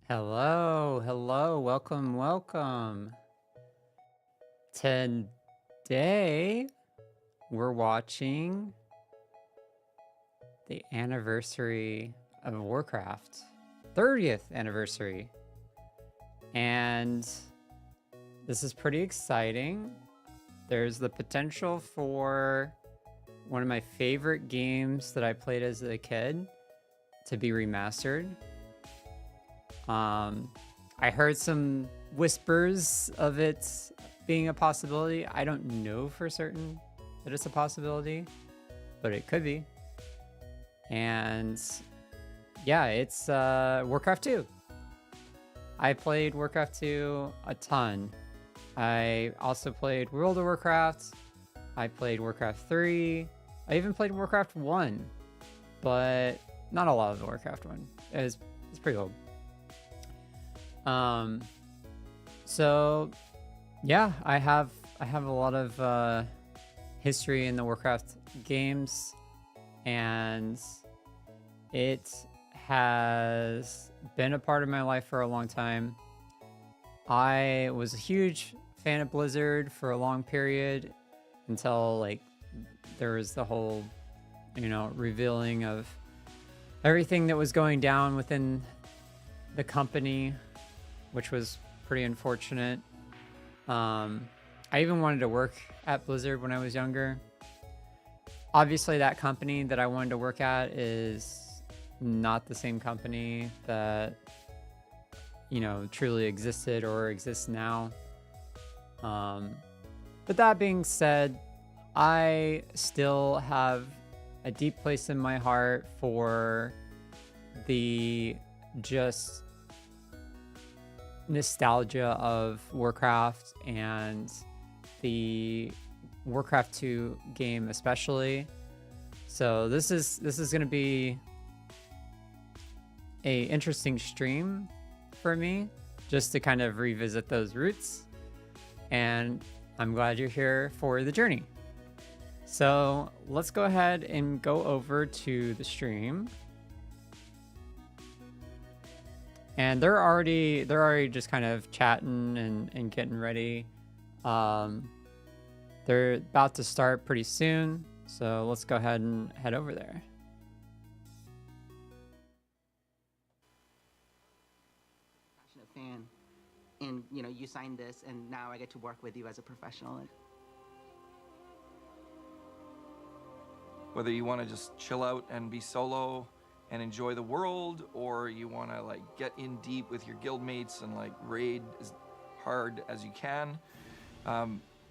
Hello, hello, welcome. Today, we're watching the anniversary of Warcraft, 30th anniversary. And this is pretty exciting. There's the potential for one of my favorite games that I played as a kid to be remastered. I heard some whispers of it being a possibility. I don't know for certain that it's a possibility, but it could be. And yeah, it's Warcraft 2. I played Warcraft 2 a ton. I also played World of Warcraft. I played Warcraft 3. I even played Warcraft 1, but not a lot of the Warcraft 1. It's pretty old. So yeah, I have a lot of history in the Warcraft games, and it has been a part of my life for a long time. I was a huge fan of Blizzard for a long period until like there was the whole, revealing of everything that was going down within the company, which was pretty unfortunate. I even wanted to work at Blizzard when I was younger. Obviously, that company that I wanted to work at is not the same company that, truly existed or exists now. But that being said, I still have a deep place in my heart for the just nostalgia of Warcraft and the Warcraft 2 game especially. So this is going to be a interesting stream for me, just to kind of revisit those roots, and I'm glad you're here for the journey. So let's go ahead and go over to the stream. And they're already just kind of chatting and getting ready. They're about to start pretty soon, so let's go ahead and head over there. Passionate fan, and you signed this, and now I get to work with you as a professional. Whether you want to just chill out and be solo and enjoy the world, or you want to like get in deep with your guildmates and like raid as hard as you can,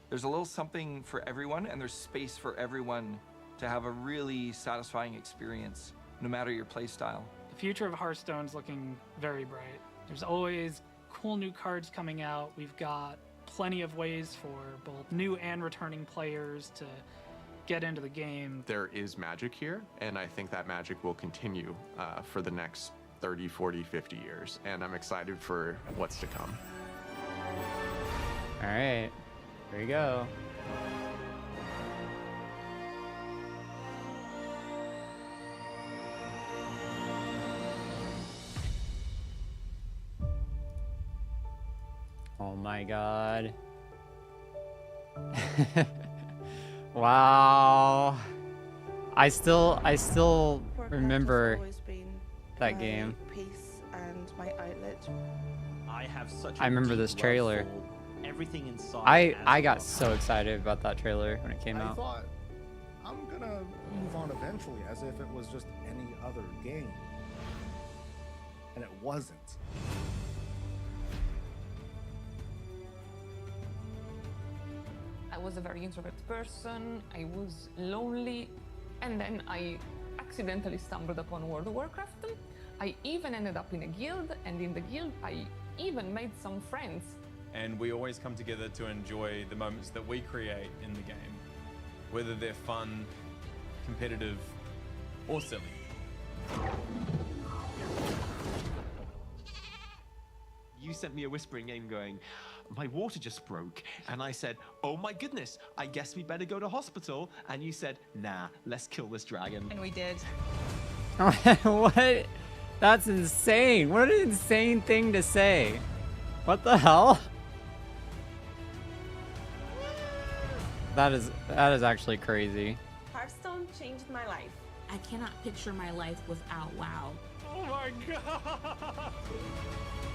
there's a little something for everyone, and there's space for everyone to have a really satisfying experience, no matter your play style. The future of Hearthstone's looking very bright. There's always cool new cards coming out. We've got plenty of ways for both new and returning players to get into the game. There is magic here, and I think that magic will continue for the next 30, 40, 50 years, and I'm excited for what's to come. All right, here we go. Oh my god. Wow. I still remember that game. Peace and my outlet. I remember this trailer. Everything inside. I got so excited about that trailer when it came I out. thought, I'm gonna move on eventually, as if it was just any other game. And it wasn't. I was a very introverted person, I was lonely, and then I accidentally stumbled upon World of Warcraft. I even ended up in a guild, and in the guild I even made some friends. And we always come together to enjoy the moments that we create in the game, whether they're fun, competitive, or silly. You sent me a whispering name going, my water just broke. And I said, oh my goodness, I guess we better go to hospital. And you said, nah, let's kill this dragon. And we did. What? That's insane. What an insane thing to say. What the hell? That is actually crazy. Hearthstone changed my life. I cannot picture my life without WoW. Oh my god!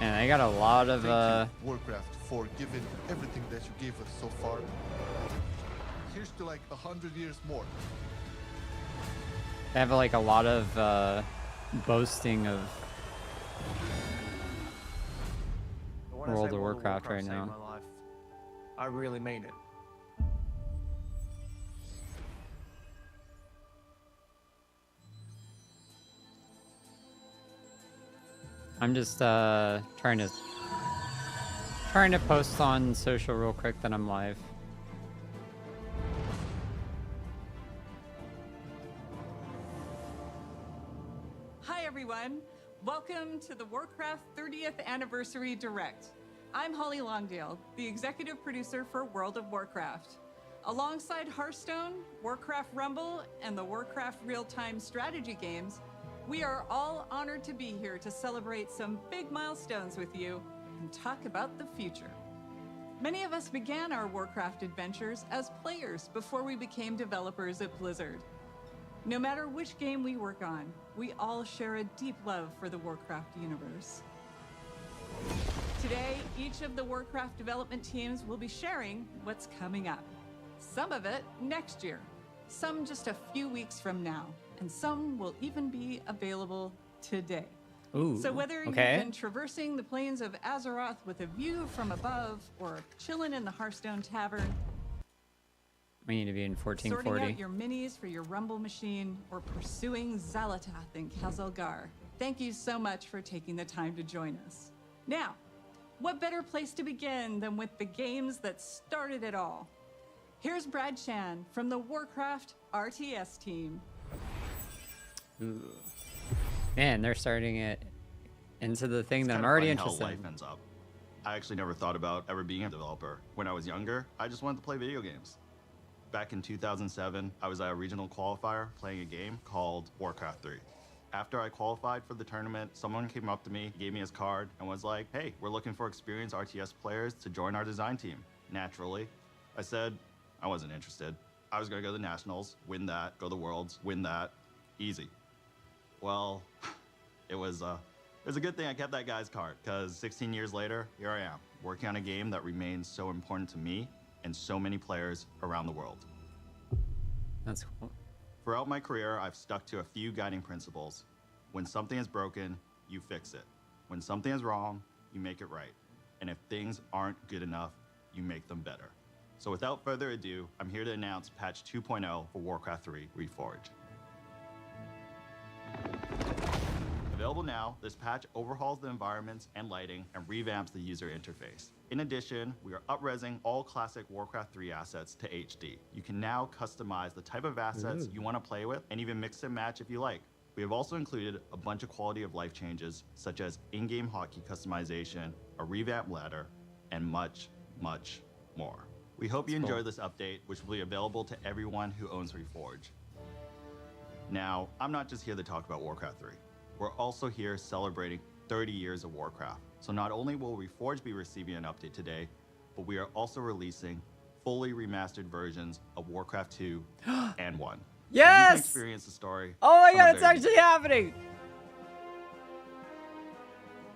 And I got a lot of Warcraft, for giving everything that you gave us so far. Here's to like 100 years more. they have like a lot of boasting of World of Warcraft right now. My life, I really mean it. I'm just trying to post on social real quick that I'm live. Hi everyone, welcome to the Warcraft 30th Anniversary Direct. I'm Holly Longdale, the executive producer for World of Warcraft. Alongside Hearthstone, Warcraft Rumble, and the Warcraft real-time strategy games, we are all honored to be here to celebrate some big milestones with you and talk about the future. Many of us began our Warcraft adventures as players before we became developers at Blizzard. No matter which game we work on, we all share a deep love for the Warcraft universe. Today, each of the Warcraft development teams will be sharing what's coming up. Some of it next year, some just a few weeks from now, and some will even be available today. Ooh, so whether you've been traversing the plains of Azeroth with a view from above, or chilling in the Hearthstone Tavern, We need to be in sorting 1440. out your minis for your Rumble machine, or pursuing Xalatath in Kazalgar, thank you so much for taking the time to join us. Now, what better place to begin than with the games that started it all? Here's Brad Chan from the Warcraft RTS team. Ooh. Man, they're starting it into the thing that I'm kinda already funny how interested life in. ends up. I actually never thought about ever being a developer. When I was younger, I just wanted to play video games. Back in 2007, I was at a regional qualifier playing a game called Warcraft 3. After I qualified for the tournament, someone came up to me, gave me his card, and was like, "Hey, we're looking for experienced RTS players to join our design team." Naturally, I said I wasn't interested. I was gonna go to the Nationals, win that, go to the Worlds, win that, easy. Well, it was a good thing I kept that guy's card, because 16 years later, here I am, working on a game that remains so important to me and so many players around the world. That's cool. Throughout my career, I've stuck to a few guiding principles. When something is broken, you fix it. When something is wrong, you make it right. And if things aren't good enough, you make them better. So without further ado, I'm here to announce patch 2.0 for Warcraft 3 Reforged. Available now, this patch overhauls the environments and lighting and revamps the user interface. In addition, we are up-resing all classic Warcraft 3 assets to HD. You can now customize the type of assets you want to play with and even mix and match if you like. We have also included a bunch of quality of life changes, such as in-game hotkey customization, a revamped ladder, and much, much more. We hope you enjoy this update, which will be available to everyone who owns Reforged. Now, I'm not just here to talk about Warcraft 3. We're also here celebrating 30 years of Warcraft. So not only will Reforged be receiving an update today, but we are also releasing fully remastered versions of Warcraft 2 and 1. Yes! So you can experience the story. Oh my from god, the it's very actually happening!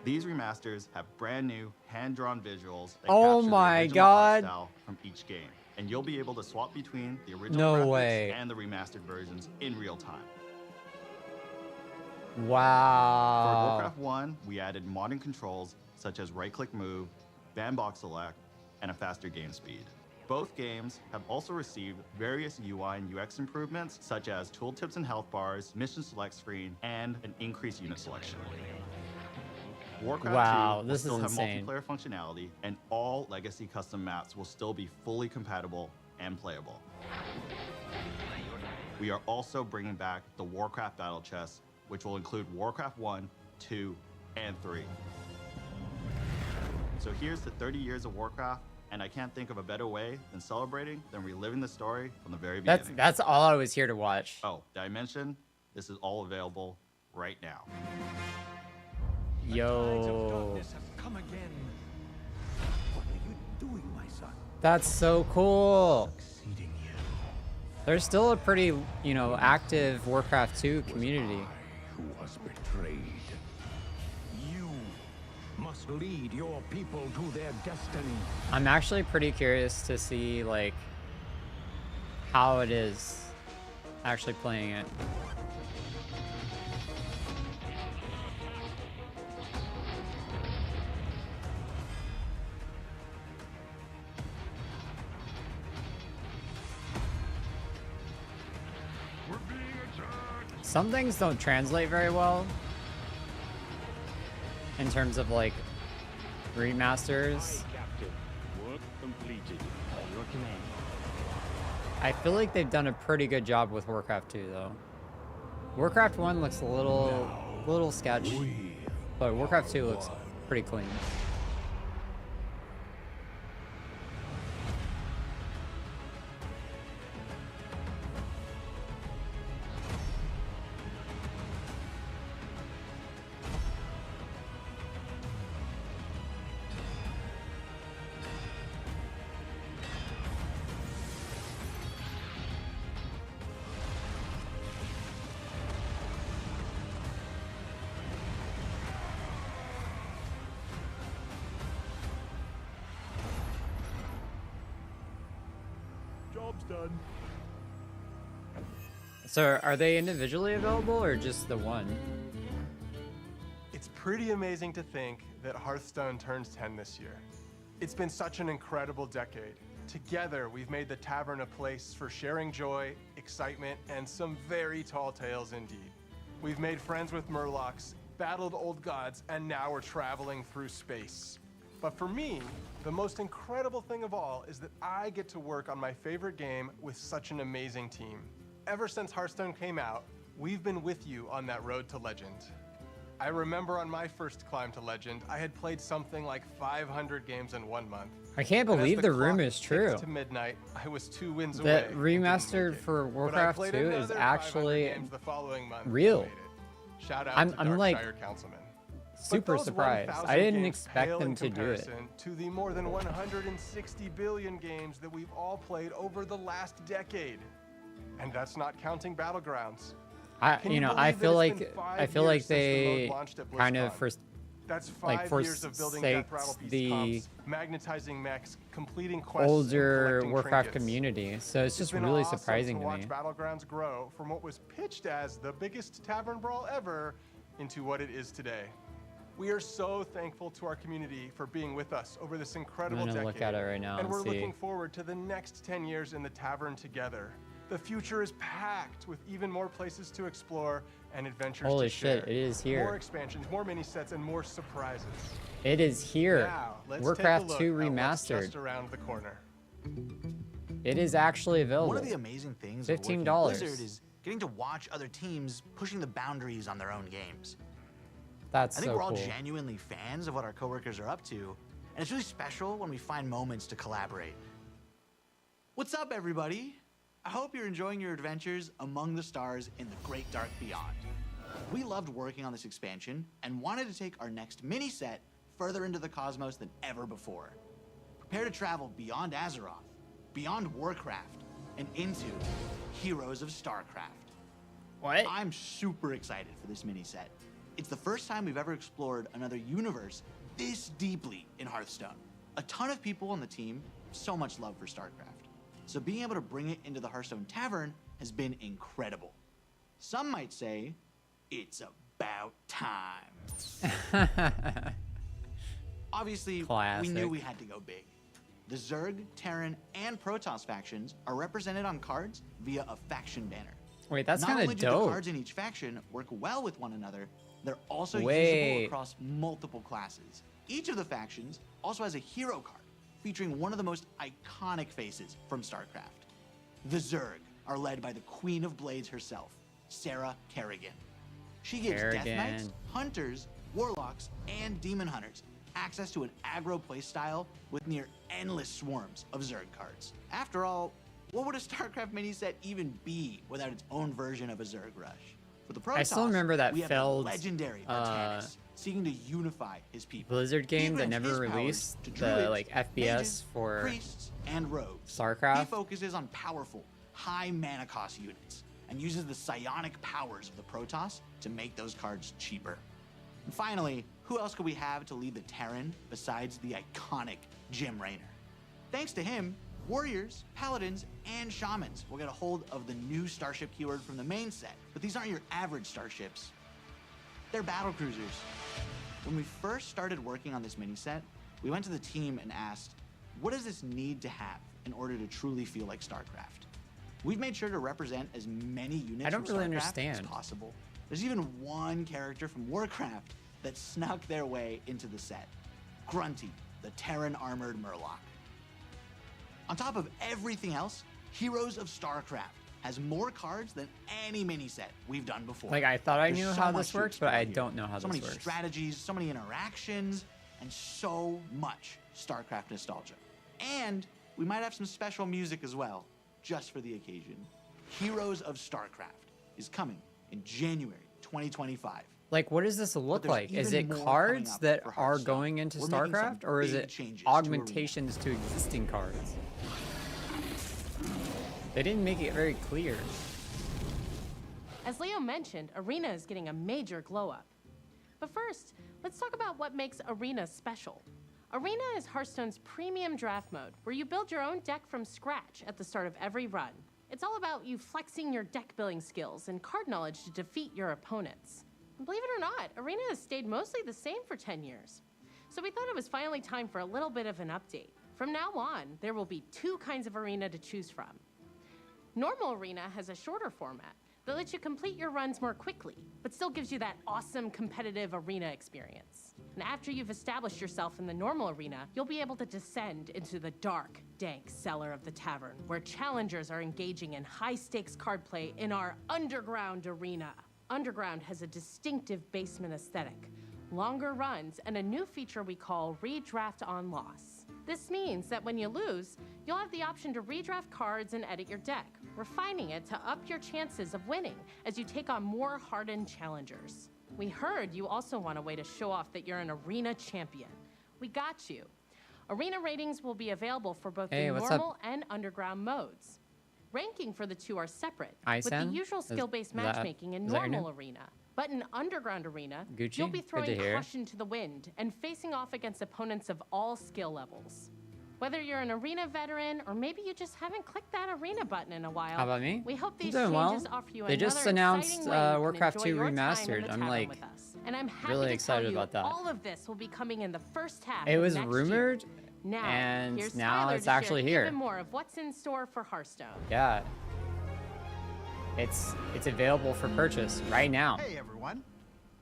These remasters have brand new hand-drawn visuals that Oh capture my the original god. art style from each game. And you'll be able to swap between the original No graphics way. and the remastered versions in real time. For Wow. Warcraft 1, we added modern controls such as right-click move, bandbox select, and a faster game speed. Both games have also received various UI and UX improvements such as tooltips and health bars, mission select screen, and an increased unit selection. Warcraft Wow, 2 will this is still have insane. multiplayer functionality, and all legacy custom maps will still be fully compatible and playable. We are also bringing back the Warcraft Battle Chest, which will include Warcraft 1, 2, and 3. So here's to 30 years of Warcraft, and I can't think of a better way than celebrating than reliving the story from the very beginning. That's all I was here to watch. Oh, did I mention? This is all available right now. Yo. Come again. What are you doing, my son? That's so cool. There's still a pretty, active Warcraft 2 community. Who was betrayed? You must lead your people to their destiny. I'm actually pretty curious to see, like, how it is actually playing it. Some things don't translate very well in terms of like remasters. Work completed. Your command. I feel like they've done a pretty good job with Warcraft 2 though. Warcraft 1 looks a little sketch, but Warcraft 2 looks pretty clean. Job's done. So are they individually available or just the one? It's pretty amazing to think that Hearthstone turns 10 this year. It's been such an incredible decade. Together, we've made the tavern a place for sharing joy, excitement, and some very tall tales indeed. We've made friends with Murlocs, battled old gods, and now we're traveling through space. But for me, the most incredible thing of all is that I get to work on my favorite game with such an amazing team. Ever since Hearthstone came out, we've been with you on that road to legend. I remember on my first climb to legend, I had played something like 500 games in 1 month. I can't believe the rumor is true. To midnight, I was 2 wins away. That remastered for Warcraft 2 is actually real. Shout out to I'm like Darkshire Councilman. super surprised. I didn't expect them to do it. To the more than 160 billion games that we've all played over the last decade. And that's not counting Battlegrounds. I feel like they kind of forsaked the magnetizing mechs, completing quests, older and Warcraft trinkets. community. So it's just been really awesome surprising to watch me. Battlegrounds grow from what was pitched as the biggest tavern brawl ever into what it is today. We are so thankful to our community for being with us over this incredible I'm gonna decade. look at it right now and and we're see. looking forward to the next 10 years in the tavern together. The future is packed with even more places to explore and adventures Holy to share. shit, it is here. More expansions, more mini sets, and more surprises. It is here. Now, let's Warcraft take a 2 look at what's remastered. just around the corner. It is actually available. One of the amazing things of working at $15. Blizzard is getting to watch other teams pushing the boundaries on their own games. That's I think so we're all cool. genuinely fans of what our coworkers are up to, and it's really special when we find moments to collaborate. What's up, everybody? I hope you're enjoying your adventures among the stars in the Great Dark Beyond. We loved working on this expansion and wanted to take our next mini set further into the cosmos than ever before. Prepare to travel beyond Azeroth, beyond Warcraft, and into Heroes of StarCraft. What? I'm super excited for this mini set. It's the first time we've ever explored another universe this deeply in Hearthstone. A ton of people on the team, so much love for StarCraft. So being able to bring it into the Hearthstone Tavern has been incredible. Some might say, it's about time. Obviously, we knew we had to go big. The Zerg, Terran, and Protoss factions are represented on cards via a faction banner. Wait, that's Not kind only of do the dope. cards in each faction work well with one another, they're also Wait. usable across multiple classes. Each of the factions also has a hero card featuring one of the most iconic faces from StarCraft. The Zerg are led by the Queen of Blades herself, Sarah Kerrigan. She gives Death Knights, Kerrigan. Hunters, Warlocks, and Demon Hunters access to an aggro playstyle with near endless swarms of Zerg cards. After all, what would a StarCraft mini set even be without its own version of a Zerg rush? For the Protoss, I still remember that we have failed the legendary Artanis, seeking to unify his people. Blizzard He game that grants never his powers released to the druids, like FPS mages, for priests, and rogues. He StarCraft. focuses on powerful, high mana cost units and uses the psionic powers of the Protoss to make those cards cheaper. And finally, who else could we have to lead the Terran besides the iconic Jim Raynor? Thanks to him, warriors, paladins, and shamans will get a hold of the new starship keyword from the main set. But these aren't your average starships. They're battle cruisers. When we first started working on this mini set, we went to the team and asked, what does this need to have in order to truly feel like StarCraft? We've made sure to represent as many units I don't from really StarCraft understand. as possible. There's even one character from Warcraft that snuck their way into the set. Grunty, the Terran armored Murloc. On top of everything else, Heroes of StarCraft has more cards than any mini set we've done before. Like, I thought I There's knew so how much this to works, but explore I here. don't know how so this many works. strategies, so many interactions, and so much StarCraft nostalgia. And we might have some special music as well, just for the occasion. Heroes of StarCraft is coming in January 2025. Like, what does this look there's like? Is even it more coming cards up that for are Hearthstone. going into We're making some StarCraft, or is big it changes to augmentations to existing cards? They didn't make it very clear. As Leo mentioned, Arena is getting a major glow up. But first, let's talk about what makes Arena special. Arena is Hearthstone's premium draft mode, where you build your own deck from scratch at the start of every run. It's all about you flexing your deck building skills and card knowledge to defeat your opponents. And believe it or not, Arena has stayed mostly the same for 10 years. So we thought it was finally time for a little bit of an update. From now on, there will be 2 kinds of Arena to choose from. Normal Arena has a shorter format that lets you complete your runs more quickly, but still gives you that awesome competitive Arena experience. And after you've established yourself in the normal Arena, you'll be able to descend into the dark, dank cellar of the tavern, where challengers are engaging in high-stakes card play in our Underground Arena. Underground has a distinctive basement aesthetic, longer runs, and a new feature we call Redraft on Loss. This means that when you lose, you'll have the option to redraft cards and edit your deck, refining it to up your chances of winning as you take on more hardened challengers. We heard you also want a way to show off that you're an Arena champion. We got you. Arena ratings will be available for both Hey, the what's normal up? and underground modes. Ranking for the 2 are separate, with Isen? the usual Is skill-based that- matchmaking in is that your normal name? Arena. But in Underground Arena, Gucci? you'll be Good to throwing hear. caution to the wind and facing off against opponents of all skill levels. Whether you're an Arena veteran or maybe you just haven't clicked that Arena button in a while, How about me? we hope these I'm doing well. changes offer you They just another announced exciting way you can Warcraft enjoy 2 your time in Remastered. the I'm tavern like with us. And I'm happy really to excited tell you about that. all of this will be coming in the first half It of was next rumored, year. Now, and here's now Skylar it's to share actually here. Even more of what's in store for Hearthstone. Yeah. It's available for purchase right now. Hey everyone.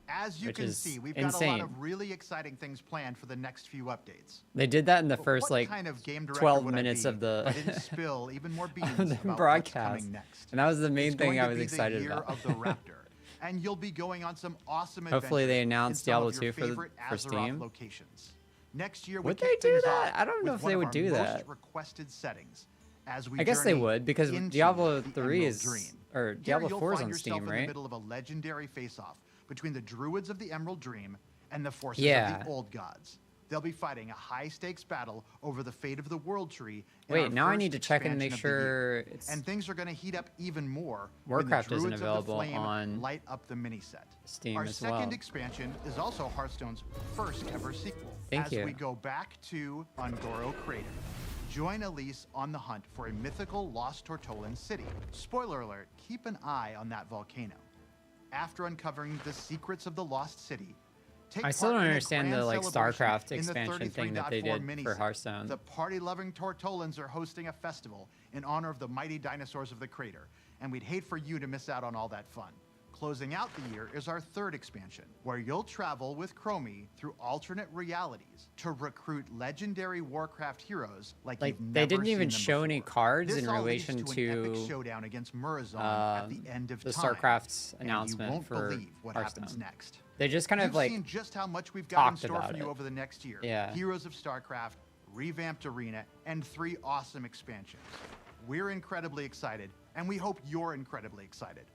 As you Which can is see, we've got a insane. lot of really exciting things planned for the next few updates. They did that in the But first what like kind of game director 12 would I minutes be of the, if I didn't spill even more beans of the about what's broadcast. coming next. And that was the main It's thing going I to was be excited the year about. of the Raptor, and you'll be going on some awesome Hopefully they adventures announced in some Diablo of your 2 for favorite for Azeroth Steam. locations. Next year, we Would they kick do things that? off I don't know with if one they of would our do most that. requested settings as we I guess they journey would because into Diablo the 3 Emerald is Dream. or Here Diablo you'll 4 is find on yourself Steam, in the right? middle of a legendary face-off between the druids of the Emerald Dream and the forces Yeah. of the old gods. They'll be fighting a high-stakes battle over the fate of the World Tree. in Wait, our now I first need to check and make expansion of the year. sure it's And things are going to heat up even more Warcraft when the isn't druids of the available flame on light up the mini set. Steam Our as second well. expansion is also Hearthstone's first ever sequel. Thank as you. we go back to Ungoro Crater. Join Elise on the hunt for a mythical lost Tortolan city. Spoiler alert, keep an eye on that volcano. After uncovering the secrets of the lost city, take I still part don't in a understand the grand like celebration StarCraft in the expansion thing that they 33.4 did mini for set. Hearthstone. The party-loving Tortolans are hosting a festival in honor of the mighty dinosaurs of the crater, and we'd hate for you to miss out on all that fun. Closing out the year is our third expansion, where you'll travel with Chromie through alternate realities to recruit legendary Warcraft heroes like Like you've they never didn't seen even them show any cards This in all leads relation to an epic to showdown against Murazon at the end of the time, StarCraft's and you announcement won't for believe what Hearthstone. happens next. They just kind You've of like seen just how much we've got in talked store about for you it. over the next year. Yeah. Heroes of StarCraft, revamped Arena, and 3 awesome expansions. We're incredibly excited, and we hope you're incredibly excited.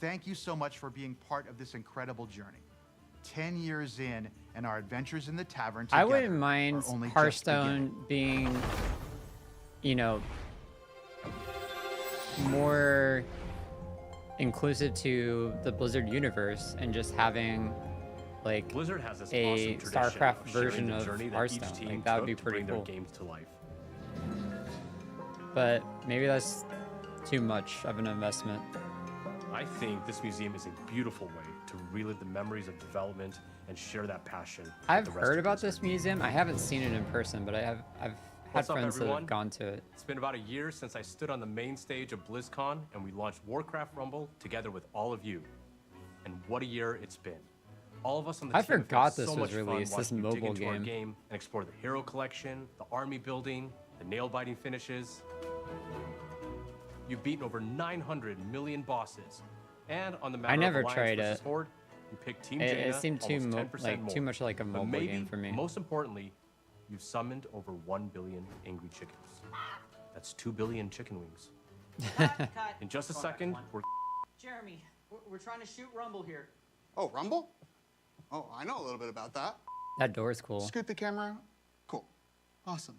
Thank you so much for being part of this incredible journey. 10 years in, and our adventures in the tavern I together wouldn't mind are only just Hearthstone being, you know, more inclusive to the Blizzard universe and just having like Blizzard has this a awesome tradition StarCraft of sharing version the of journey that Hearthstone. each team Like that would took be to pretty bring cool. their games to life. But maybe that's too much of an investment. I think this museum is a beautiful way to relive the memories of development and share that passion. with I've the rest heard of about this museum. I haven't seen it in person, but I've had What's up, friends that everyone? have gone to it. It's been about a year since I stood on the main stage of BlizzCon and we launched Warcraft Rumble together with all of you. And what a year it's been. All of us on the I team have forgot had this so was much fun released, this watching you dig mobile into our game. game and explore the hero collection, the army building, the nail-biting finishes. You've beaten over 900 million bosses. And on the matter I never of Alliance tried versus it. Horde, you picked Team It Jaina seemed too almost 10% like more. too much like a But mobile maybe, game for me. most importantly, you've summoned over 1 billion angry chickens. That's 2 billion chicken wings. In just a second, we're Jeremy, we're trying to shoot Rumble here. Oh, Rumble? Oh, I know a little bit about that. That door's cool. Scoot the camera. Cool. Awesome.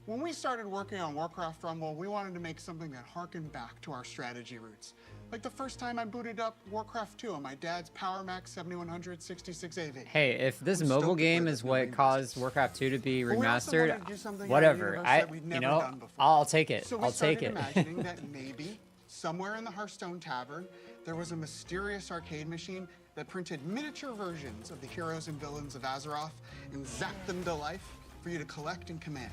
When we started working on Warcraft Rumble, we wanted to make something that harkened back to our strategy roots. Like the first time I booted up Warcraft 2 on my dad's Power Mac 7100 66 AV. Hey, if this I'm mobile stoked to game play is this what caused Warcraft 2 to be But we also remastered, wanted to do something in our whatever. universe I, that we'd you never know, done before. I'll take it. So we I'll take started it. imagining that maybe somewhere in the Hearthstone Tavern, there was a mysterious arcade machine that printed miniature versions of the heroes and villains of Azeroth and zapped them to life for you to collect and command.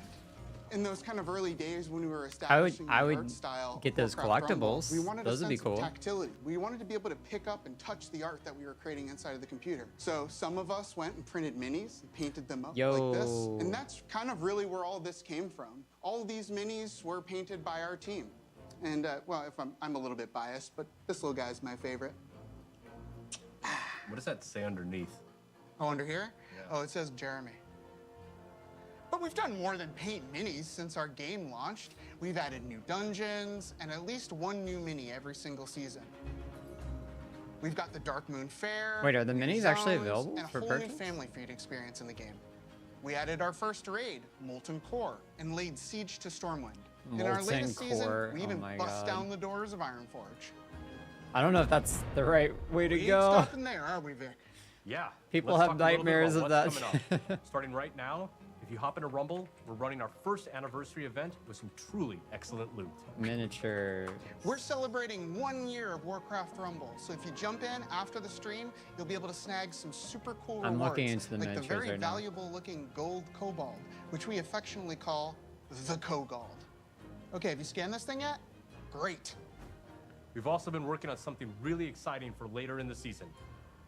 In those kind of early days when we were establishing I the would art style get those Warcraft Rumble, collectibles. we wanted Those a would be sense cool. of tactility. We wanted to be able to pick up and touch the art that we were creating inside of the computer. So some of us went and printed minis and painted them up like this. And that's kind of really where all this came from. All of these minis were painted by our team. And well, if I'm a little bit biased, but this little guy's my favorite. What does that say underneath? Oh, under here? Oh, it says Jeremy. But we've done more than paint minis since our game launched. We've added new dungeons and at least one new mini every single season. We've got the Dark Moon Fair. Wait, are the new minis actually zones, available and a for whole purchase? new family for you to experience in the game. We added our first raid, Molten Core, and laid siege to Stormwind. In our Molten latest Core, season, we oh even my bust God. down the doors of Ironforge. I don't know if that's the right way to We ain't go. stopping there, are we, Vic? Yeah. People let's have talk a little bit nightmares about of what's that. coming up. Starting right now, if you hop into Rumble, we're running our first anniversary event with some truly excellent loot. Miniature. We're celebrating 1 year of Warcraft Rumble, so if you jump in after the stream, you'll be able to snag some super cool I'm rewards, looking into the like the miniatures very right now. valuable looking gold kobold, which we affectionately call the Kogald. Okay, have you scanned this thing yet? Great. We've also been working on something really exciting for later in the season.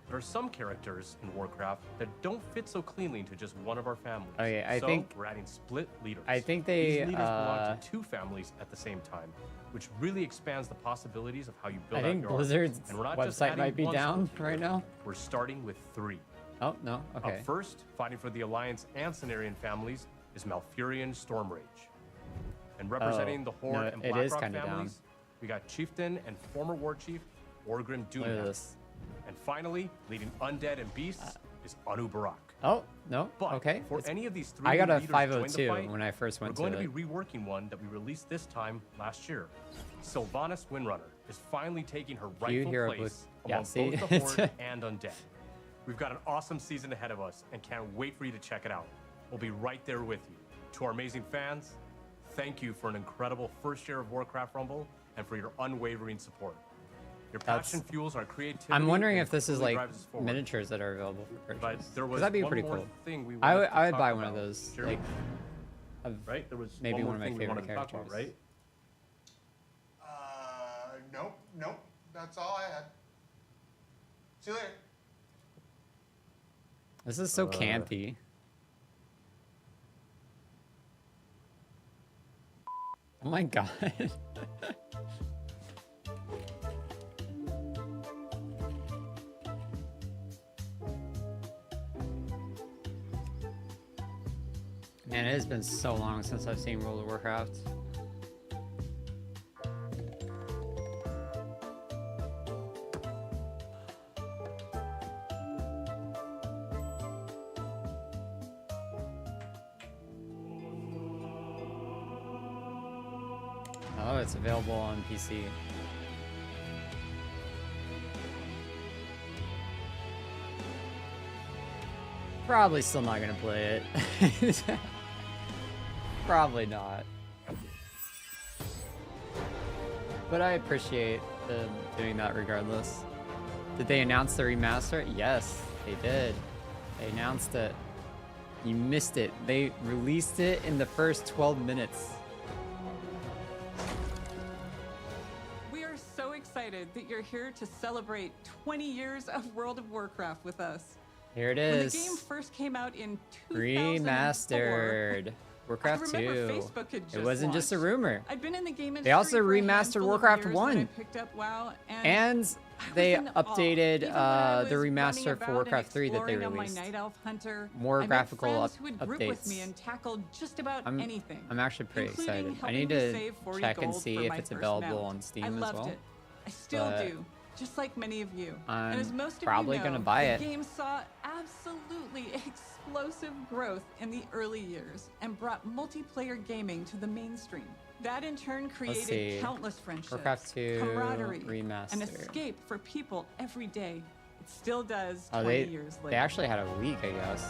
There are some characters in Warcraft that don't fit so cleanly into just one of our families. Okay, I so think- we're adding split leaders. I think These they, leaders belong to two families at the same time, which really expands the possibilities of how you build I out think your army. Blizzard's And we're not just website adding might be one down split right leader. now. We're starting with 3. Oh, no, okay. Up first, fighting for the Alliance and Cenarian families, is Malfurion Stormrage. And representing the Horde no, and it is Blackrock kinda families, we got Chieftain and former War Chief Orgrim Look at Doomhead. this. And finally, leading Undead and Beasts is Anu Barak. Oh, no, But okay. for It's- any of these 3 I got new a leaders to join the 502 fight, when I first went we're going to to be reworking one that we released this time last year. Sylvanas Windrunner is finally taking her rightful hear a place blue- yeah, among see? both the Horde and Undead. We've got an awesome season ahead of us and can't wait for you to check it out. We'll be right there with you. To our amazing fans, thank you for an incredible first year of Warcraft Rumble and for your unwavering support. Your passion fuels our creativity. I'm wondering and if this is truly like drives us forward. miniatures that are available for But purchase. there 'Cause was that'd be one pretty more cool. thing we I wanted would, to I would talk buy one of about. those. Sure. Like, of Right? There was maybe one one more of my thing we favorite wanted to talk characters. about, right? Nope. That's all I had. See you later. This is so campy. Oh my god. Man, it has been so long since I've seen World of Warcraft. Oh, it's available on PC. Probably still not gonna play it. Probably not. But I appreciate them doing that regardless. Did they announce the remaster? Yes, they did. They announced it. You missed it. They released it in the first 12 minutes. We are so excited that you're here to celebrate 20 years of World of Warcraft with us. Here it When the is. game first came out in 2004, Remastered. Warcraft 2. Facebook had just It wasn't just a launched. rumor. I'd been in the game They also industry for a remastered handful of Warcraft years 1. when I picked up WoW, And they in awe. updated Even when I the was running remaster for about and Warcraft 3 that they exploring on my released. Night Elf Hunter, More I met graphical friends who would group with me updates. and tackle just about I'm anything. I'm actually pretty including excited. I helping need me to save 40 check and gold see for if my it's first available mount. on Steam I as loved well. it. I still but do, just like many of you. I'm and as most of probably you know, gonna buy it. the game saw absolutely explosive growth in the early years and brought multiplayer gaming to the mainstream. That in turn see. created countless friendships, Warcraft 2 camaraderie, remaster. and escape for people every day. It still does 20 Oh, they years later. they actually had a week, I guess.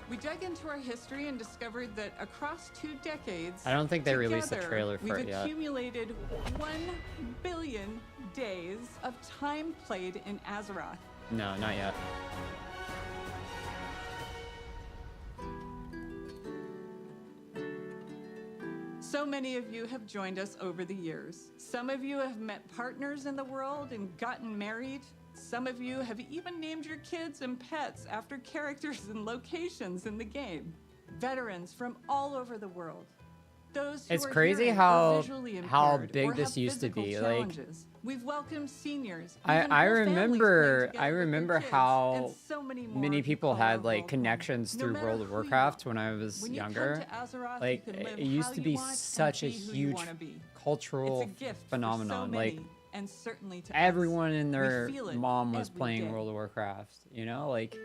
We dug into our history and discovered that across 2 decades, I don't think they released a together, trailer for we've it yet. accumulated 1 billion days of time played in Azeroth. No, not yet. So many of you have joined us over the years. Some of you have met partners in the world and gotten married. Some of you have even named your kids and pets after characters and locations in the game. Veterans from all over the world. Those who It's are crazy hearing or how visually impaired big or this have used to physical be. challenges. We've welcomed seniors. I even I whole families remember playing together with their kids, how and so many more many who people call our had like world connections home. No through matter World of who you Warcraft when I was when you come younger. to Azeroth, Like you can live it used how to you be want and such a be who you huge wanna be. cultural It's a gift for phenomenon. so Like many, and certainly to everyone us. and We their feel it mom was every playing day. World of Warcraft. You know, like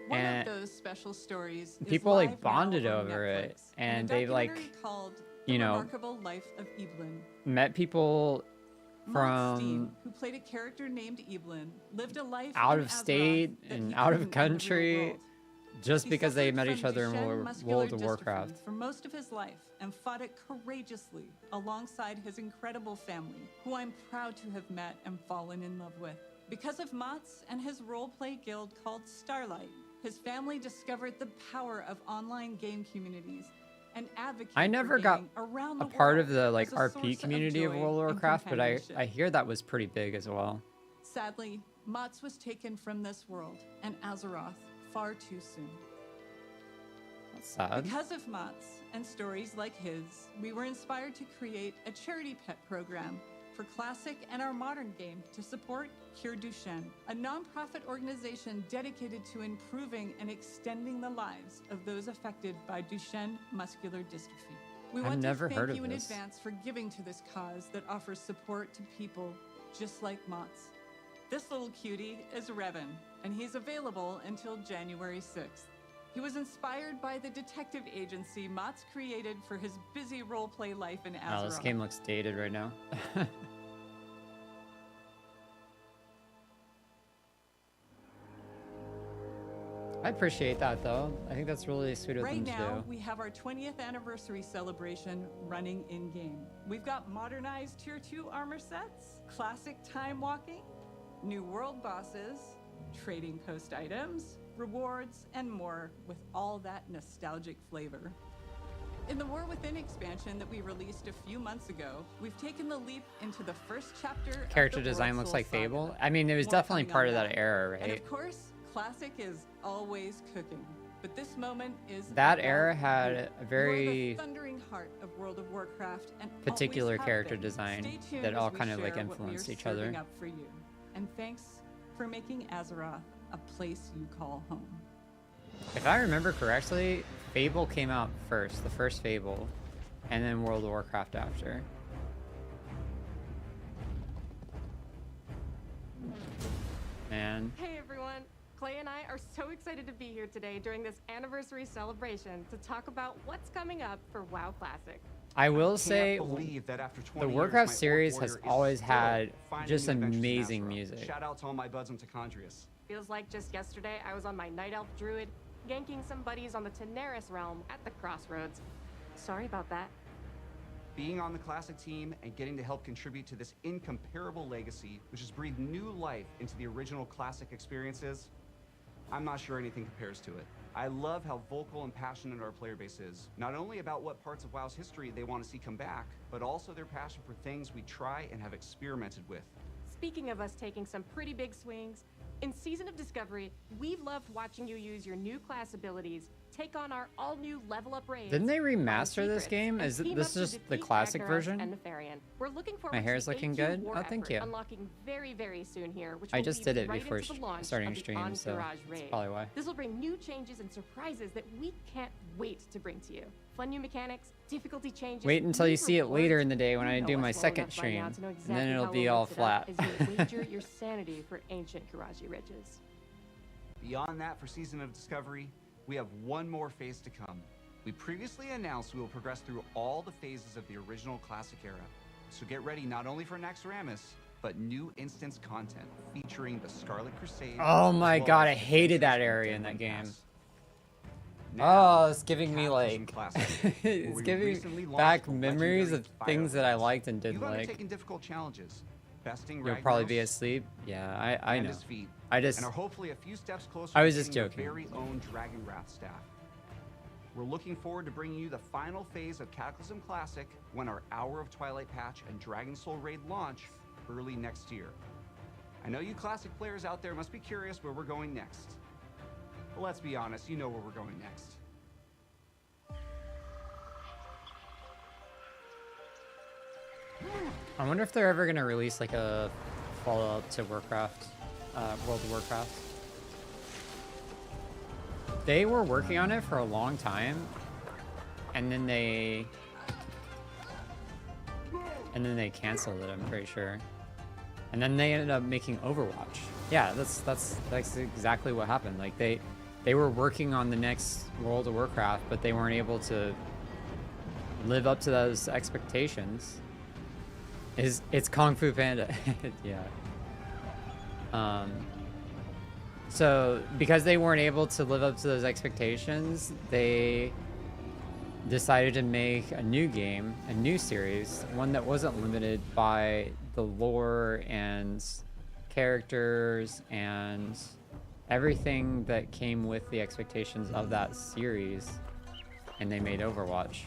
One and of those special stories is people like live now bonded on over it, Netflix, and a they like documentary called you The know Remarkable Life of Evelyn. met people Mott Steen, from who played a character named Evelyn, lived a life out in of Azeroth state that and he out of couldn't in the real country world. just He because they suffered met from each other in Duchenne muscular World of dystrophy Warcraft. for most of his life and fought it courageously alongside his incredible family, who I'm proud to have met and fallen in love with. Because of Mott's and his role-play guild called Starlight, his family discovered the power of online game communities and advocated I never got around a the part world of the like as a source RP of community of joy World of and Warcraft, but I companionship. hear that was pretty big as well. Sadly, Mott's was taken from this world and Azeroth far too soon. That's sad. Because of Mott's and stories like his, we were inspired to create a charity pet program for classic and our modern game to support Cure Duchenne, a nonprofit organization dedicated to improving and extending the lives of those affected by Duchenne muscular dystrophy. We I've want never to heard thank of you in this. advance for giving to this cause that offers support to people just like Mott's. This little cutie is Revan, and he's available until January 6th. He was inspired by the detective agency Mott's created for his busy role-play life in Azeroth. Wow, this game looks dated right now. I appreciate that though. I think that's really sweet of Right them to now, do. we have our 20th anniversary celebration running in-game. We've got modernized Tier 2 armor sets, classic time walking, new world bosses, trading post items, rewards, and more with all that nostalgic flavor. In the War Within expansion that we released a few months ago, we've taken the leap into the first chapter Character of the design World looks Soul like Saga. Fable. I mean, it was More definitely coming part on of that era, And right? of course, classic is always cooking. But this moment is That about era you. had a You're very the thundering heart of World of Warcraft and particular always have character been. design Stay tuned that as all we kind of like share what we are influenced each serving other. up for you. And thanks for making Azeroth a place you call home. If I remember correctly, Fable came out first, the first Fable, and then World of Warcraft after. Man. Hey everyone, Clay and I are so excited to be here today during this anniversary celebration to talk about what's coming up for WoW Classic. I will say, believe that after 20 the years, Warcraft my series orc has warrior is always still had finding just new adventures in amazing Azeroth. music. Shout out to all my buds and Tacondrius. Feels like just yesterday I was on my Night Elf Druid, ganking some buddies on the Teneris realm at the Crossroads. Sorry about that. Being on the Classic team and getting to help contribute to this incomparable legacy, which has breathed new life into the original Classic experiences, I'm not sure anything compares to it. I love how vocal and passionate our player base is, not only about what parts of WoW's history they want to see come back, but also their passion for things we try and have experimented with. Speaking of us taking some pretty big swings, in Season of Discovery, we've loved watching you use your new class abilities, take on our all-new level-up raids. Didn't they find remaster this secrets, game? and Is team this up to just the defeat classic Agnaros version? and Nefarian. We're looking forward My hair's to the looking AQ good? War Oh, thank effort you. unlocking very, very soon here, which I will just feed did it right before into the launch starting of the stream, so Entourage that's raid. probably why. This will bring new changes and surprises that we can't wait to bring to you. Fun new mechanics, difficulty changes. Wait until new you see it rewards. later in the day when You I know do us my well second enough by now stream, to know and then exactly it'll how be we'll all mix it up flat. as you wager your sanity for ancient Kiraji riches. Beyond that, for Season of Discovery, we have one more phase to come. We previously announced we will progress through all the phases of the original Classic era. So get ready not only for Naxxramas, but new instance content featuring the Scarlet Crusade. Oh my as well god, I as hated that Adventures area in Deadland that game. Pass. Oh, it's giving me Cataclysm like, Classic, where it's we giving recently launched back the memories legendary of Fire things that I Race. liked and didn't You've like. undertaken difficult challenges, besting You'll probably be Ragnaros asleep. Yeah, I and know. his feet, I just, and are hopefully a few steps closer I was to just getting joking. your very own Dragon Wrath staff. We're looking forward to bringing you the final phase of Cataclysm Classic when our Hour of Twilight patch and Dragon Soul raid launch early next year. I know you Classic players out there must be curious where we're going next. But let's be honest, you know where we're going next. I wonder if they're ever gonna release like a follow-up to Warcraft, World of Warcraft. They were working on it for a long time, and then they canceled it. I'm pretty sure, and then they ended up making Overwatch. Yeah, that's exactly what happened. Like they were working on the next World of Warcraft, but they weren't able to live up to those expectations. It's Kung Fu Panda. Yeah. So because they weren't able to live up to those expectations, they decided to make a new game, a new series, one that wasn't limited by the lore and characters and everything that came with the expectations of that series, and they made Overwatch.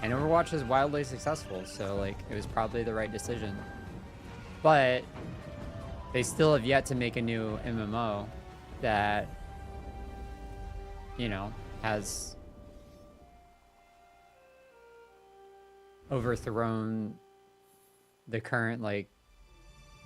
And Overwatch is wildly successful, so like it was probably the right decision. But they still have yet to make a new MMO that, you know, has overthrown the current like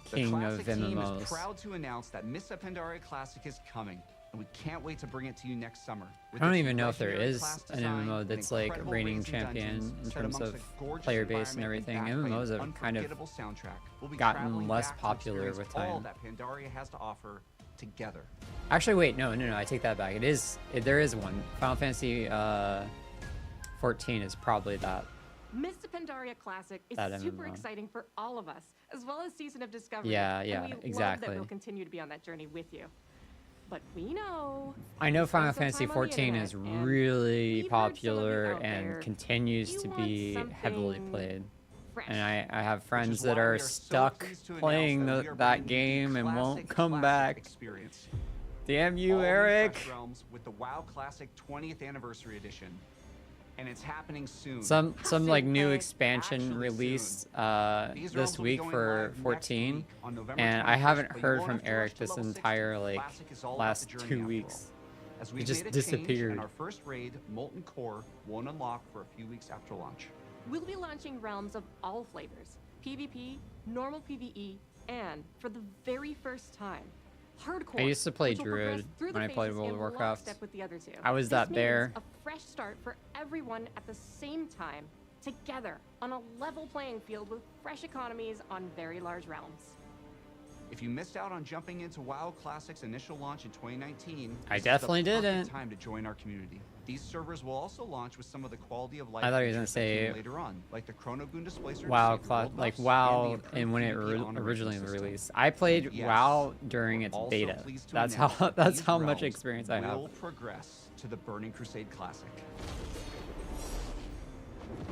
king the of Classic team MMOs. is proud to announce that Mists of Pandaria Classic is coming, and we can't wait to bring it to you next summer. I don't even know if there is an MMO that's like reigning champion in terms of player base and everything. MMOs have kind of gotten less popular with all time. that Pandaria has to offer together. Actually, wait, no, I take that back. There is one. Final Fantasy 14 is probably that. Mists of Pandaria Classic is That super MMO. exciting for all of us, as well as Season of Discovery. Yeah, and yeah, we love that exactly. we'll continue to be on that journey with you. But we know. I know we spend Final some Fantasy time on the 14 is internet, and really we've heard some of you popular out there. and continues You to want be heavily something played. fresh. And I have friends is that why are we are so stuck pleased to announce playing that we are that bringing you game the and won't Classic come back. Experience. Damn you, All new Eric. Fresh Realms with the WoW Classic 20th Anniversary Edition. And it's happening soon. Some like new Actually expansion soon. released These realms this will be week going for live next 14, week on November and I 21st, haven't but you heard won't from have to rush Eric to this level 60. entire like Classic is all about last the journey 2 after weeks. all. As He we've just made a change, disappeared. and our first raid, Molten Core, won't unlock for a few weeks after launch. We'll be launching realms of all flavors: PvP, normal PvE, and for the very first time, hardcore. I used to play which will progress Druid through the when I played phases World in of Warcraft. lockstep with the other two. I was This that means bear. a fresh start for everyone at the same time, together on a level playing field with fresh economies on very large realms. If you missed out on jumping into WoW Classic's initial launch in 2019, I definitely this is the perfect didn't. time to join our community. These servers will also launch with some of the quality of life I thought you were gonna features that came say later on, like the Chronogoon displacer, WoW, like WoW, and when it originally released. I played WoW during its beta. That's how much experience I have. Will progress to the Burning Crusade Classic.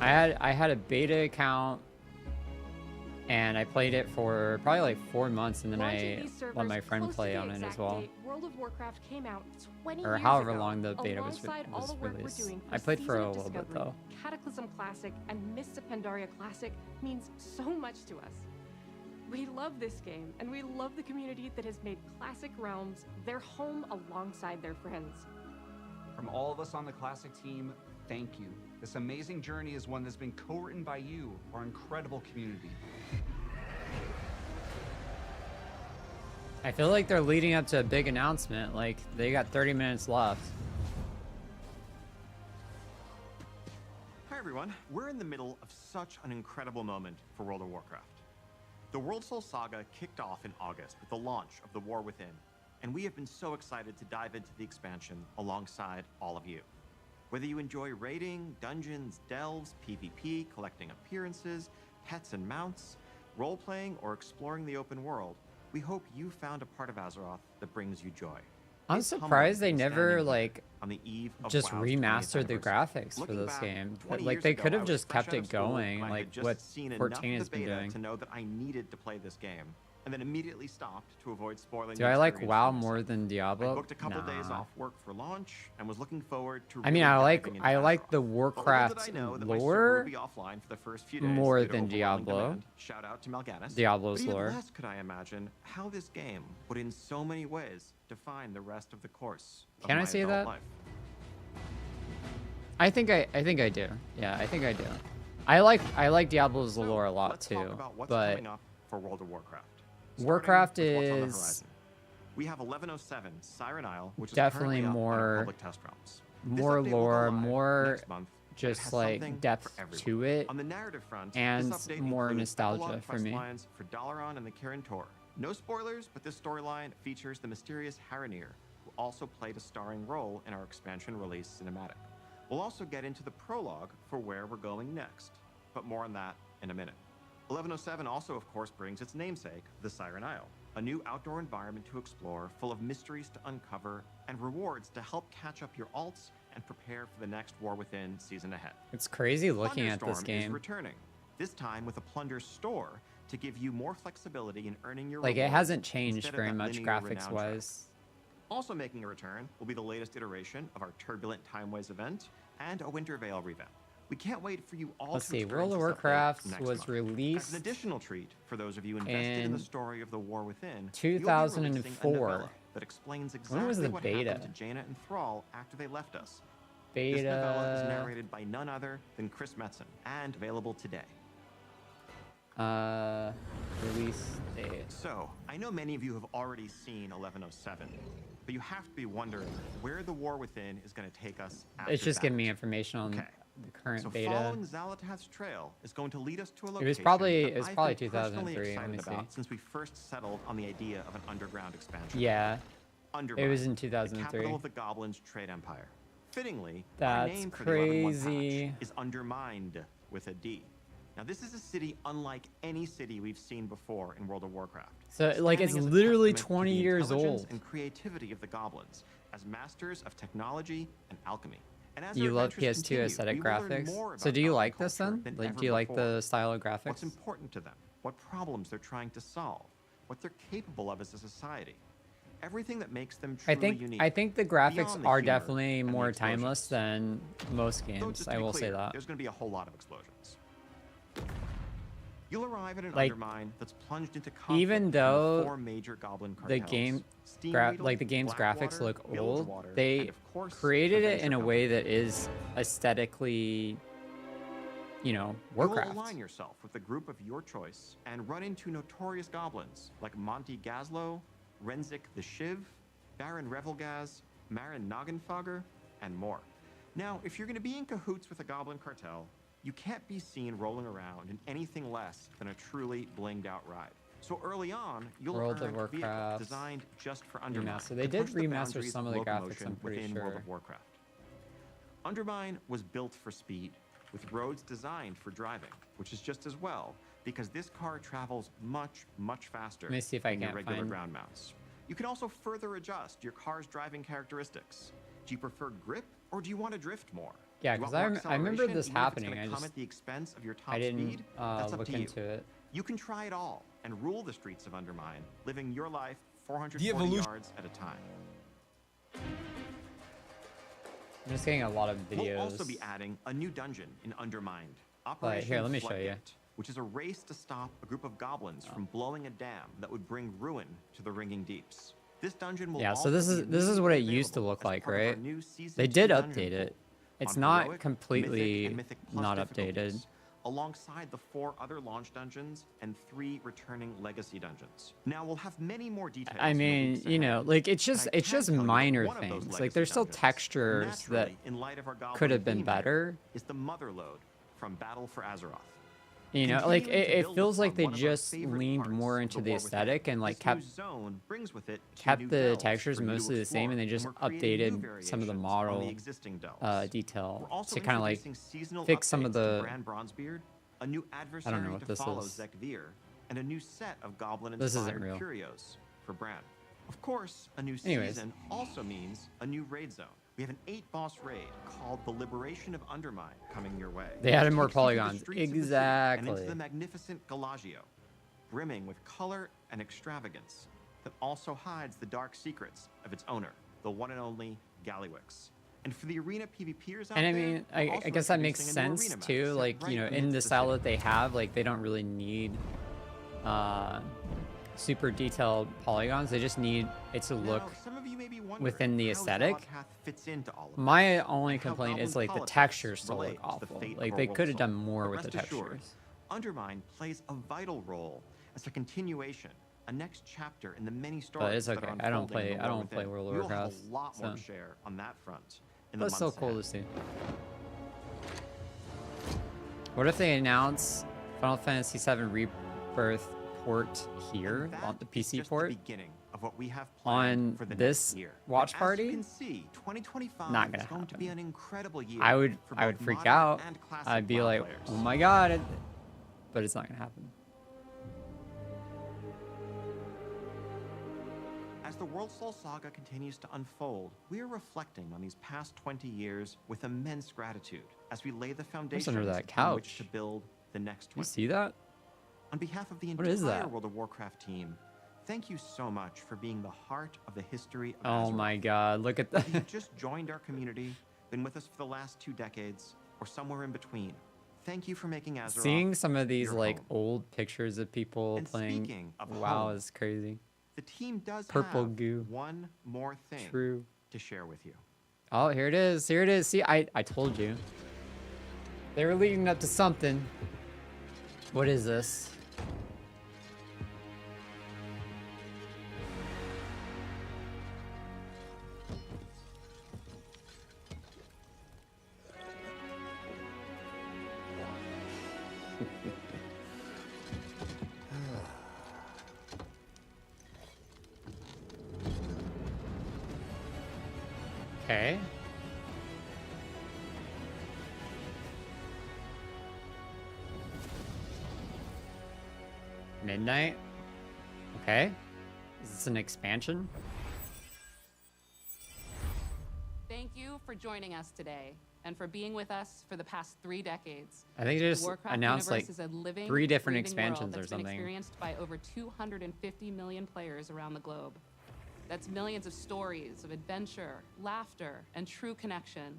I had a beta account, and I played it for probably like 4 months, and then I let my friend play on it as well. World of Warcraft came out 20 Or years however ago, long the beta was alongside all the work we're released. doing I for played for Season a of little bit Discovery, though. Cataclysm Classic and Mists of Pandaria Classic means so much to us. We love this game, and we love the community that has made Classic Realms their home alongside their friends. From all of us on the Classic team, thank you. This amazing journey is one that's been co-written by you, our incredible community. I feel like they're leading up to a big announcement. Like, they got 30 minutes left. Hi everyone, we're in the middle of such an incredible moment for World of Warcraft. The World Soul Saga kicked off in August with the launch of The War Within, and we have been so excited to dive into the expansion alongside all of you. Whether you enjoy raiding, dungeons, delves, PvP, collecting appearances, pets and mounts, role-playing, or exploring the open world, we hope you found a part of Azeroth that brings you joy. I'm surprised they never like on the eve of just WoW's 20th remastered the anniversary. graphics for Looking this back, game. 20 Like years they ago, could I have was just fresh kept out of it school, going, and I like had just what seen enough 14 of has the been beta doing. to know that I needed to play this game, and then immediately stopped to avoid spoiling. Do the I like experience WoW for myself. more than Diablo? I booked a couple days Nah. off work for launch and was looking forward to. I mean, really I diving into like Azeroth. the But little Warcraft did I know that my server lore would be offline for the first few days more due to than overwhelming Diablo. demand. Shout out to Mal'Ganis. Diablo's But even lore. less could I imagine how this game would, in so many ways, define the rest of the course. Of Can I my say adult that? life. I think I do. Yeah, I think I do. I like Diablo's lore a lot Let's talk too, about what's but coming up for World of Warcraft. Warcraft Starting with what's on the is horizon. We have 1107 Siren Isle, which definitely is currently up on our more public test realms. This more update will go lore, live more next month, and it just has like something depth for everyone. to it, On the narrative front, and this update more includes nostalgia epilogue for quest me. lines for Dalaran and the Kirin Tor. No spoilers, but this storyline features the mysterious Haranir, who also played a starring role in our expansion release cinematic. We'll also get into the prologue for where we're going next, but more on that in a minute. 1107 also, of course, brings its namesake, the Siren Isle, a new outdoor environment to explore, full of mysteries to uncover, and rewards to help catch up your alts and prepare for the next War Within season ahead. It's crazy looking at this Thunderstorm is game. returning, this time with a plunder store to give you more flexibility in earning your Like it rewards hasn't changed instead of very that much linear graphics renown track. wise. Also making a return will be the latest iteration of our Turbulent Timeways event and a Winter Veil revamp. We can't wait for you all Let's to see, experience World of this update Warcraft next was month. released As an additional treat for those of you invested in the in story of the War Within, you'll be releasing a 2004. novella that explains exactly When was the what beta? happened to Jaina and Thrall after they left us. This novella is Beta narrated by none other than Chris Metzen and available today. release date. So, I know many of you have already seen 1107, but you have to be wondering where the War Within is going to take us after It's just that. giving me information on Okay. the current So beta. following Xalatath's trail is going to lead us to a location It was probably that I've been 2003. personally Let me excited see. about since we first settled on the idea of an underground expansion. Yeah, Undermine, it was in the 2003. capital of the Goblins' trade empire. Fittingly, our That's name for the 11-1 crazy. patch is Undermined with a D. Now, this is a city unlike any city we've seen before in World of Warcraft. So, like, it's Standing as a literally testament to 20 the years intelligence old. and creativity of the goblins as masters of technology and alchemy. And as You our love adventures PS2 continue, aesthetic we will learn graphics. more So about do you goblin like this culture then? than Like, ever do you like before. the style of graphics? What's important to them, what problems they're trying to solve, what they're capable of as a society. Everything that makes them truly unique. I think the graphics beyond the are humor definitely and the more explosions. timeless than most Though, games. just to I be will clear, say that. There's going to be a whole lot of explosions. You'll arrive at an Like, undermine that's plunged into conflict even between the though 4 major goblin the cartels. game, Steamweedle, like the game's graphics Blackwater, look Guildwater, old, and they of course, created it Adventure in a Company. way that is aesthetically, you know, Warcraft. You will align yourself with a group of your choice and run into notorious goblins like Monty Gazlo, Renzik the Shiv, Baron Revelgaz, Marin Noggenfogger, and more. Now, if you're going to be in cahoots with a goblin cartel, you can't be seen rolling around in anything less than a truly blinged out ride. So early on, you'll World earn of vehicles Warcraft designed just for Undermine. remaster. They to did push the remaster boundaries some of the graphics, locomotion I'm pretty within sure. World of Warcraft. Undermine was built for speed, with roads designed for driving, which is just as well, because this car travels much, much faster Let me see if I than your can't regular find- ground mounts. You can also further adjust your car's driving characteristics. Do you prefer grip, or do you want to drift more? Yeah, Do you 'cause want more I remember acceleration, this even if it's happening, gonna I come just- at the expense of your top I didn't speed? That's up look to you. into it. You can try it all and rule the streets of Undermine, living your life 440 evolution- yards at a time. I'm just getting a lot of videos. We'll also be adding a new dungeon in Undermined, But Operation here, let me show you. Floodgate, which is a race to stop a group of goblins from blowing a dam that would bring ruin to the Ringing Deeps. This dungeon will Yeah, so also this be is what it immediately used to look available as like, part of our right? new Season They 2 did dungeon update it. pool It's on not heroic, completely mythic, and mythic plus not updated. difficulties, alongside the 4 other launch dungeons and 3 returning legacy dungeons. Now we'll have many more details. I in the mean, weeks you know, ahead, like it's but I just can tell you that minor one of those things. Like legacy there's still dungeons, textures that naturally, in light of our goblin could have been theme here, better. is the Motherlode from Battle for Azeroth. You know, like Continuing to it build feels like upon they one of our just favorite leaned parts more of into the the War Within. aesthetic and like This new kept zone brings with it 2 kept new the delves textures for you to mostly the same, explore, and they just we're creating new updated some of the variations on model the existing delves. detail We're also to kind of like introducing seasonal fix some of updates to the. Bran Bronzebeard, a new I don't adversary know what to this follow is. Zekvir, and a new set of This isn't goblin-inspired real. curios for Bran. Of course, a new Anyways. season also means a new raid zone. We have an 8-boss raid called the Liberation of Undermine coming your way. They added which more takes you through the polygons. streets of the city Exactly. And into the magnificent Galagio, brimming with color and extravagance that also hides the dark secrets of its owner, the one and only Gallywix. And for the arena PvPers out And I there, mean, we're I also guess that makes introducing a new sense arena map too. set Like, right you know, in amidst the the style city. that they have, like they don't really need super detailed polygons. They just need it to look Now, some of you may be wondering within the how aesthetic. Zalakath fits into all of My this, only and how complaint is goblin like the politics textures still relate look to the awful. fate of Like our they world could have soul. done more But with the rest assured, textures. Undermine plays a vital role as a continuation, a next chapter in the many But stories it's that are okay. I don't unfolding in play. the I War don't play Within. World of We will have Warcraft. a lot more So. to share on that front in But the it's still months cool ahead. to see. What if they announce Final Fantasy VII Rebirth port here on the PC Just port the beginning of what we have planned on for the this next year. watch But party? As you can see, 2025 Not gonna is going to be an incredible year. I would for would both freak modern out. and classic I'd be WoW like, players. oh my god, but it's not gonna happen. As the World Soul Saga continues to unfold, we are reflecting on these past 20 years with immense gratitude as we lay the foundations under that on which couch? to build the next You 20. see that? On behalf of the What entire is that? World of Warcraft team, thank you so much for being the heart of the history of Oh Azeroth. my god, look at that. If you've just joined our community, been with us for the last 2 decades, or somewhere in between, thank you for making Azeroth Seeing some of these your like home. old pictures of people And playing speaking of WoW home, is crazy. The team does Purple have goo. one more thing True. to share with you. Oh, here it is. Here it is. See, I told you. They were leading up to something. What is this? Okay. Midnight. Okay. Is this an expansion? Thank you for joining us today and for being with us for the past 3 decades. I think they just The Warcraft announced, universe like, is a living, 3 different breathing world expansions or that's been something. experienced by over 250 million players around the globe. That's millions of stories of adventure, laughter, and true connection.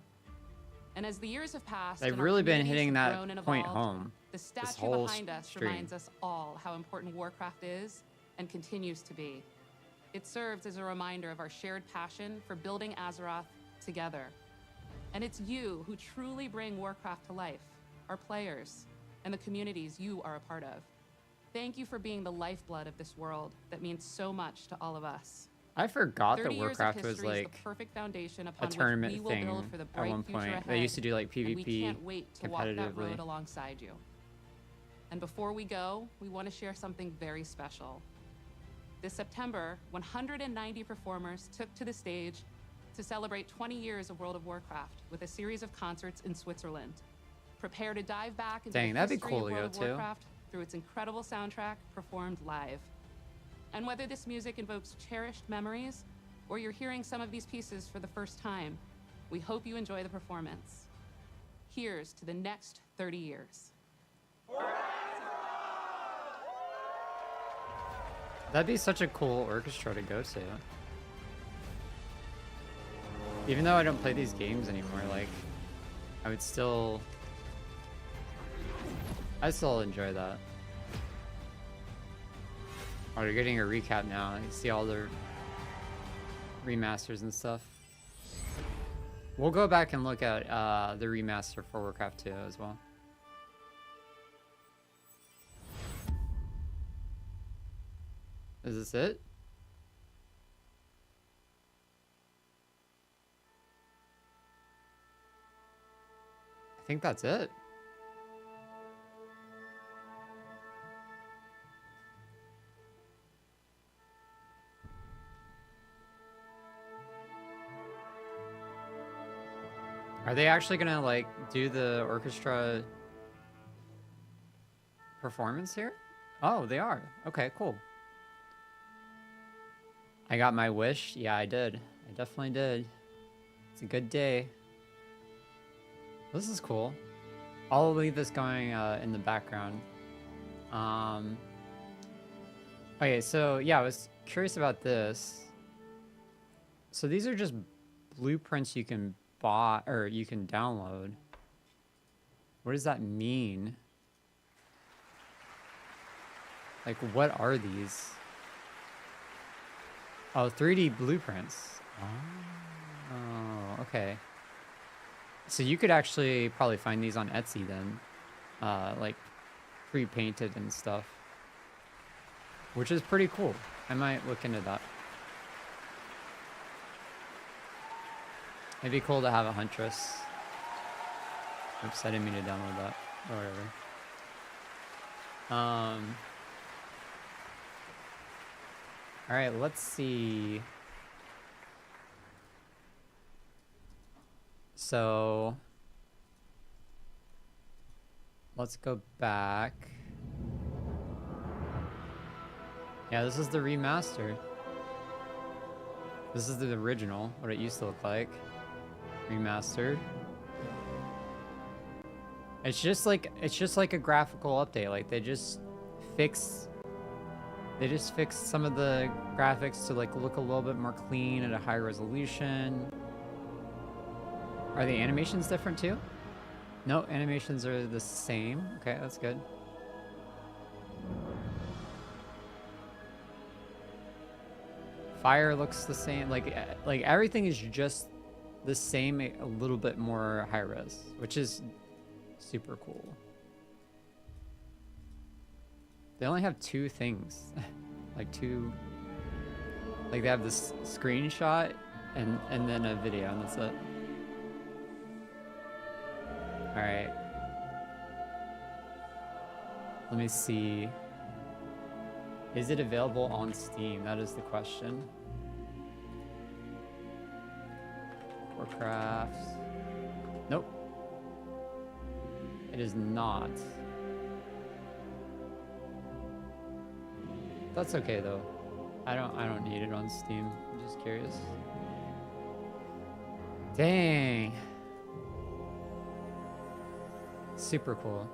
And as the years have passed, They've and our really been communities hitting have that grown and point evolved, home the this statue whole behind us stream. reminds us all how important Warcraft is and continues to be. It serves as a reminder of our shared passion for building Azeroth together. And it's you who truly bring Warcraft to life, our players, and the communities you are a part of. Thank you for being the lifeblood of this world that means so much to all of us. I forgot that 30 years of Warcraft was history is like the perfect foundation a upon which tournament we will thing build for the at bright one future point. ahead, They used to do like and we PvP can't wait to walk that competitively. road alongside you. And before we go, we want to share something very special. This September, 190 performers took to the stage to celebrate 20 years of World of Warcraft with a series of concerts in Switzerland. Prepare to dive back into the that'd be history cool of to World go of to. Warcraft through its incredible soundtrack performed live. And whether this music invokes cherished memories or you're hearing some of these pieces for the first time, we hope you enjoy the performance. Here's to the next 30 years. That'd be such a cool orchestra to go to. Even though I don't play these games anymore, like, I'd still enjoy that. Oh, you're getting a recap now. You see all the remasters and stuff. We'll go back and look at the remaster for Warcraft 2 as well. Is this it? I think that's it. Are they actually gonna like do the orchestra performance here? Oh, they are. Okay, cool. I got my wish. Yeah, I did. I definitely did. It's a good day. This is cool. I'll leave this going in the background. Okay, so yeah, I was curious about this. So these are just blueprints you can buy or you can download. What does that mean? Like, what are these? Oh, 3D blueprints. Oh, okay. So you could actually probably find these on Etsy then, like pre-painted and stuff, which is pretty cool. I might look into that. It'd be cool to have a Huntress. Oops, I didn't mean to download that, or whatever. All right, let's see. So let's go back. Yeah, this is the remaster. This is the original, what it used to look like. Remastered. It's just like a graphical update. Like they just fixed some of the graphics to like look a little bit more clean at a high resolution. Are the animations different too? No, animations are the same. Okay, that's good. Fire looks the same. Like everything is just the same, a little bit more high res, which is super cool. They only have two things. Like they have this screenshot and then a video, and that's it. All right. Let me see. Is it available on Steam? That is the question. Warcraft. Nope. It is not. That's okay though. I don't need it on Steam. I'm just curious. Dang. Super cool.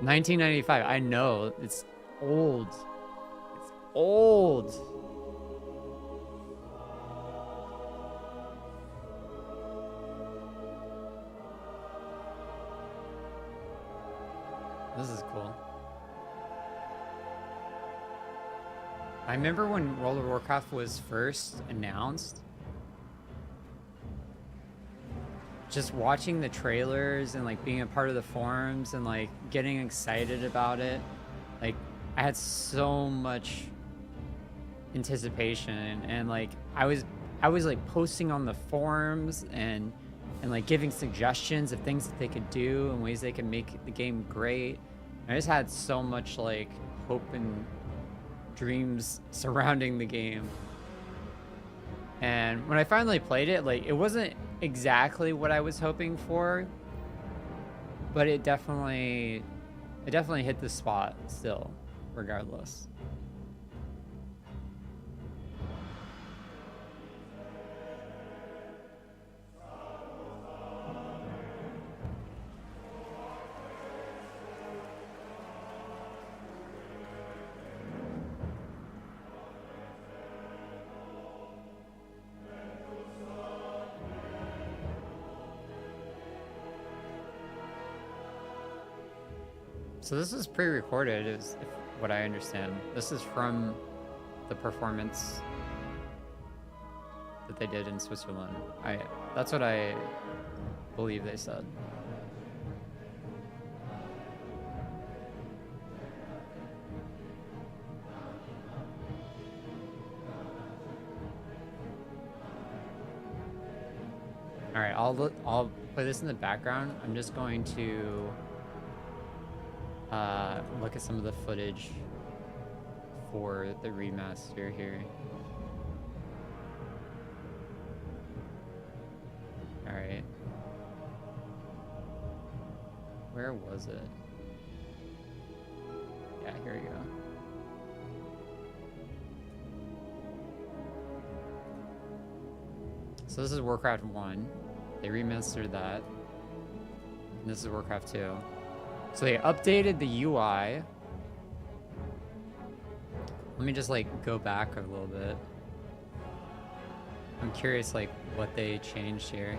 $19.95. I know it's old. It's old. This is cool. I remember when World of Warcraft was first announced, just watching the trailers and like being a part of the forums and like getting excited about it. Like I had so much anticipation and like I was I was like posting on the forums and like giving suggestions of things that they could do and ways they could make the game great. I just had so much like hope and dreams surrounding the game. And when I finally played it, like it wasn't exactly what I was hoping for, but it definitely hit the spot still, regardless. So this is pre-recorded, is what I understand. This is from the performance that they did in Switzerland. That's what I believe they said. All right, I'll play this in the background. I'm just going to look at some of the footage for the remaster here. All right. Where was it? Yeah, here we go. So this is Warcraft 1. They remastered that. And this is Warcraft 2. So they updated the UI. Let me just like go back a little bit. I'm curious like what they changed here.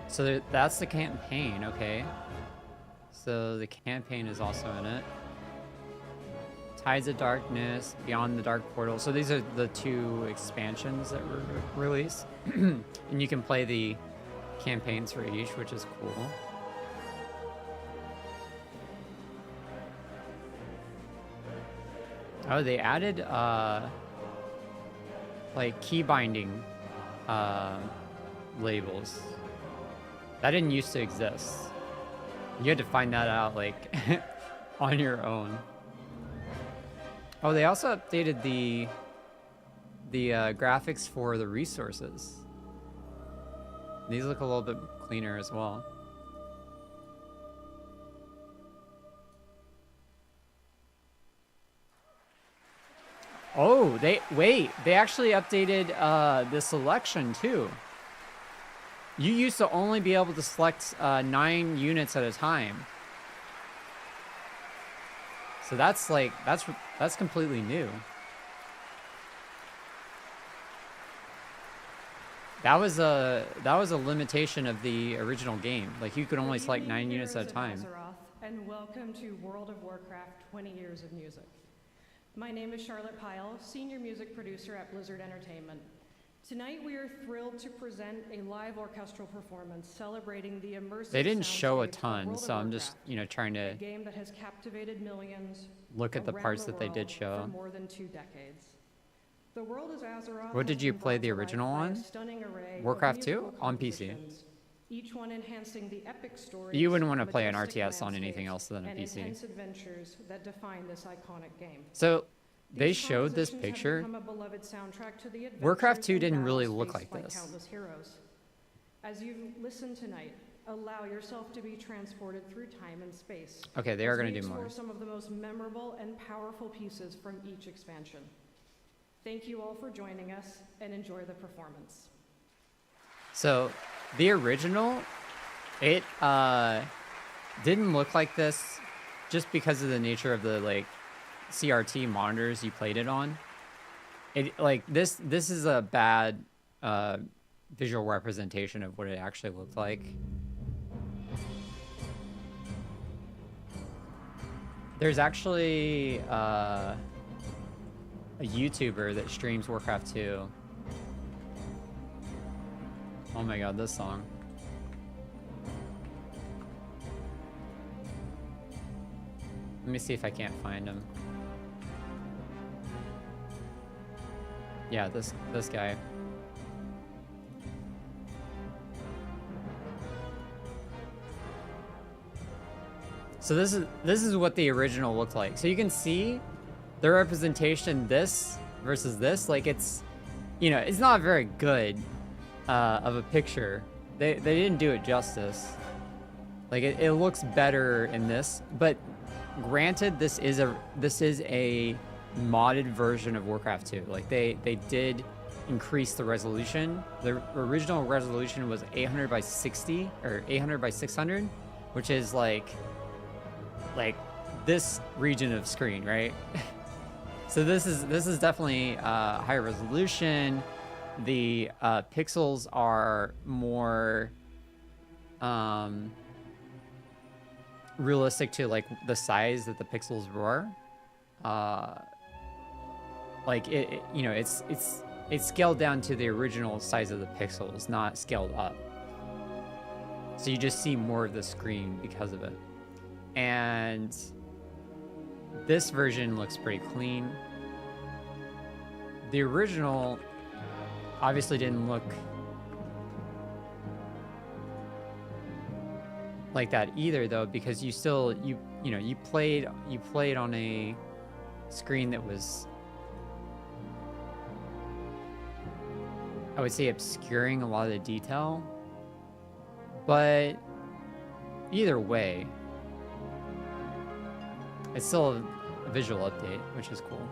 So that's the campaign, okay. So the campaign is also in it. Tides of Darkness, Beyond the Dark Portal. So these are the 2 expansions that were released. And you can play the campaigns for each, which is cool. Oh, they added like key binding labels. That didn't used to exist. You had to find that out like on your own. Oh, they also updated the graphics for the resources. These look a little bit cleaner as well. Oh, they actually updated the selection too. You used to only be able to select 9 units at a time. So that's like that's completely new. That was a limitation of the original game. Like you could only select 9 units at a time. Azeroth, and welcome to World of Warcraft 20 Years of Music. My name is Charlotte Pyle, Senior Music Producer at Blizzard Entertainment. Tonight we are thrilled to present a live orchestral performance celebrating the immersive. They didn't show a ton, so I'm just, trying to a game that has captivated millions look at the parts that they did show. For more than 2 decades. The world is Azeroth. What did you play the original on? Warcraft 2 on PC. Each one enhancing the epic story. You wouldn't want to play an RTS on anything else than a PC. Intense adventures that define this iconic game. So they showed this picture. Warcraft 2 didn't really look like this. As you listen tonight, allow yourself to be transported through time and space. Okay, they are going to do more. Some of the most memorable and powerful pieces from each expansion. Thank you all for joining us and enjoy the performance. So the original, it didn't look like this just because of the nature of the like CRT monitors you played it on. It like this is a bad visual representation of what it actually looked like. There's actually a YouTuber that streams Warcraft 2. Oh my god, this song. Let me see if I can't find him. Yeah, this guy. So this is what the original looked like. So you can see the representation this versus this, like it's, you know, it's not very good of a picture. They didn't do it justice. Like it looks better in this, but granted, this is a modded version of Warcraft 2. Like they did increase the resolution. The original resolution was 800 by 60 or 800 by 600, which is like this region of screen, right? So this is definitely higher resolution. The pixels are more realistic to like the size that the pixels were. Like it you know, it's scaled down to the original size of the pixels, not scaled up. So you just see more of the screen because of it. And this version looks pretty clean. The original obviously didn't look like that either, though, because you still you played on a screen that was, I would say, obscuring a lot of the detail. But either way, it's still a visual update, which is cool.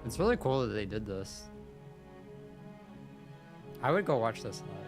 It's really cool that they did this. I would go watch this live.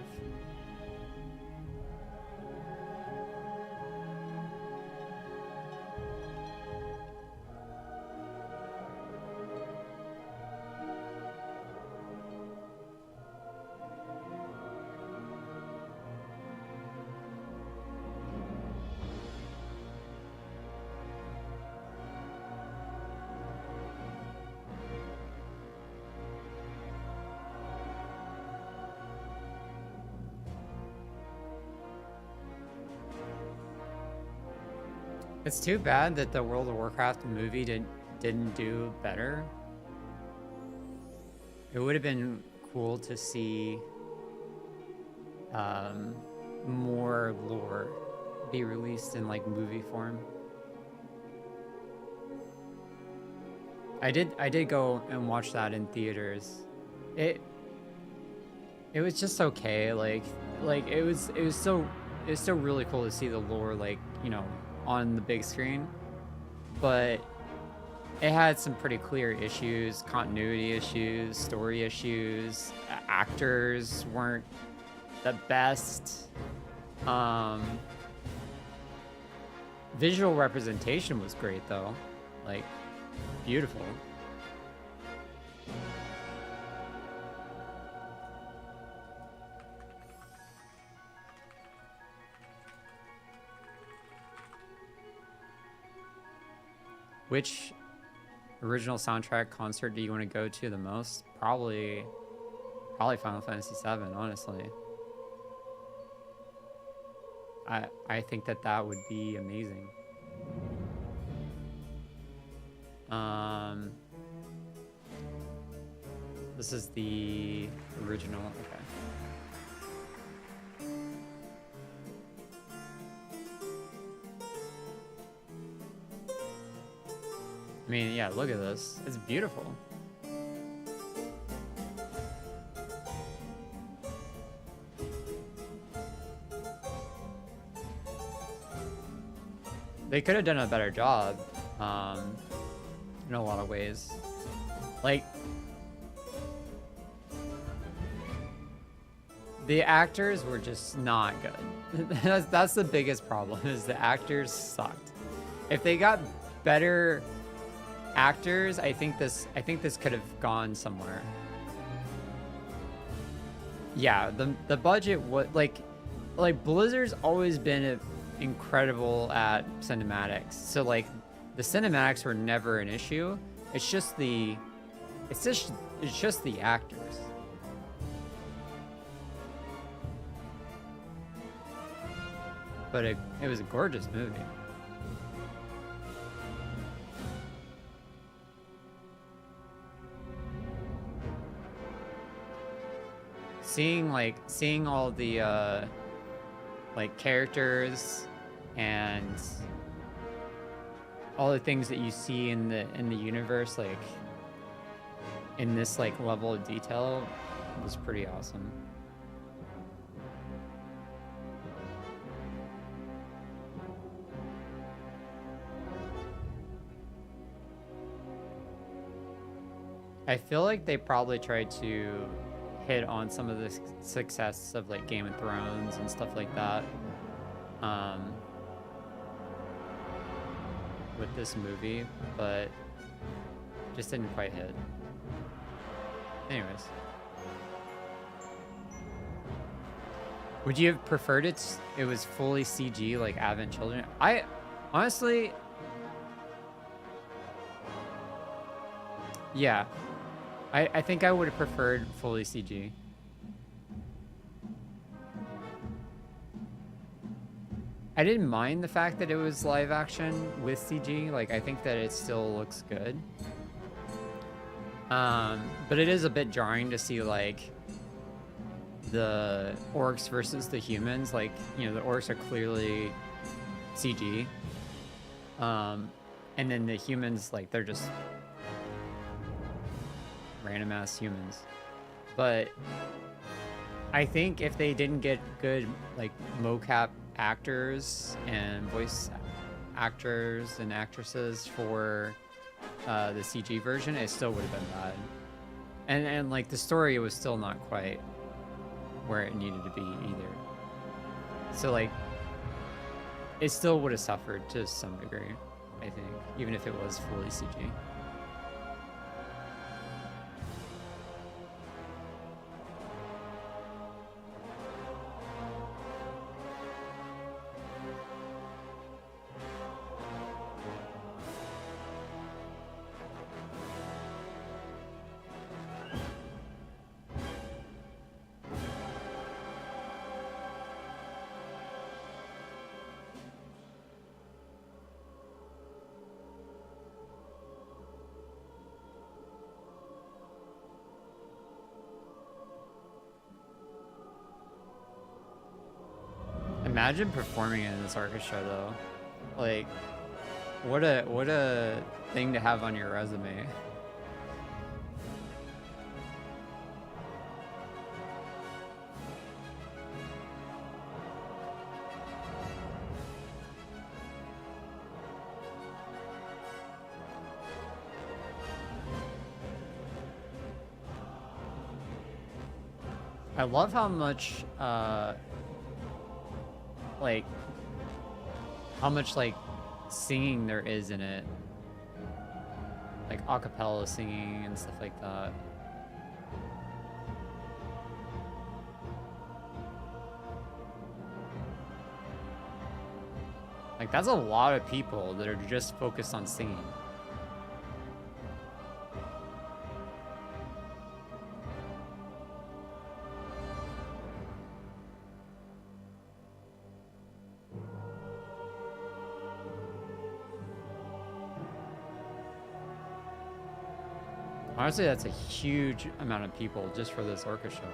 It's too bad that the World of Warcraft movie didn't do better. It would have been cool to see more lore be released in like movie form. I did go and watch that in theaters. It was just okay. Like it was still really cool to see the lore, like, you know, on the big screen, but it had some pretty clear issues, continuity issues, story issues. Actors weren't the best. Visual representation was great though, like beautiful. Which original soundtrack concert do you want to go to the most? Probably Final Fantasy VII, honestly. I think that would be amazing. This is the original. Okay. I mean, yeah, look at this. It's beautiful. They could have done a better job in a lot of ways. Like, the actors were just not good. That's the biggest problem, is the actors sucked. If they got better actors, I think this could have gone somewhere. yeah, the budget was like Blizzard's always been incredible at cinematics. So like the cinematics were never an issue. It's just the actors. But it was a gorgeous movie. Seeing all the like characters and all the things that you see in the universe, like in this like level of detail, was pretty awesome. I feel like they probably tried to hit on some of the success of like Game of Thrones and stuff like that with this movie, but just didn't quite hit. Anyways, would you have preferred it was fully CG like Advent Children? I honestly, yeah, I think I would have preferred fully CG. I didn't mind the fact that it was live action with CG. Like, I think that it still looks good. But it is a bit jarring to see, like, the orcs versus the humans. Like, you know, the orcs are clearly CG. And then the humans, like, they're just random ass humans. But I think if they didn't get good like mocap actors and voice actors and actresses for the CG version, it still would have been bad. And like the story was still not quite where it needed to be either. So like it still would have suffered to some degree, I think, even if it was fully CG. Imagine performing in this orchestra though. Like, what a thing to have on your resume. I love how much like singing there is in it, like a cappella singing and stuff like that. Like that's a lot of people that are just focused on singing. Honestly, that's a huge amount of people just for this orchestra.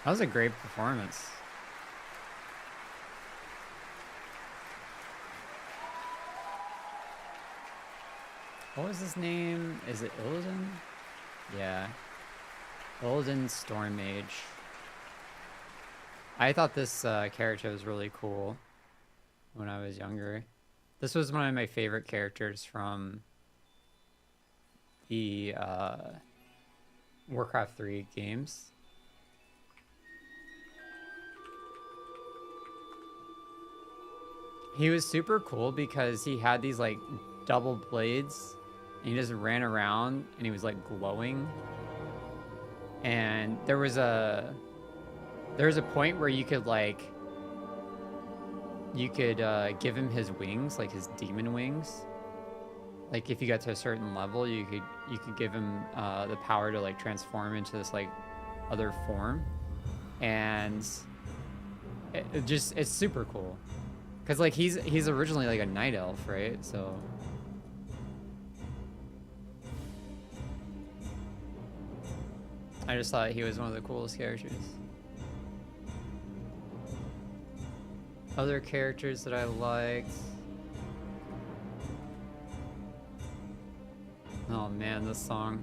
That was a great performance. What was his name? Is it Illidan? Yeah. Golden Storm Mage. I thought this character was really cool when I was younger. This was one of my favorite characters from the Warcraft 3 games. He was super cool because he had these like double blades and he just ran around and he was like glowing. And there was a point where you could give him his wings, like his demon wings. Like if you got to a certain level, you could give him the power to like transform into this like other form, and it's super cool. Cause like he's originally like a night elf, right? So I just thought he was one of the coolest characters. Other characters that I liked. Oh man, this song.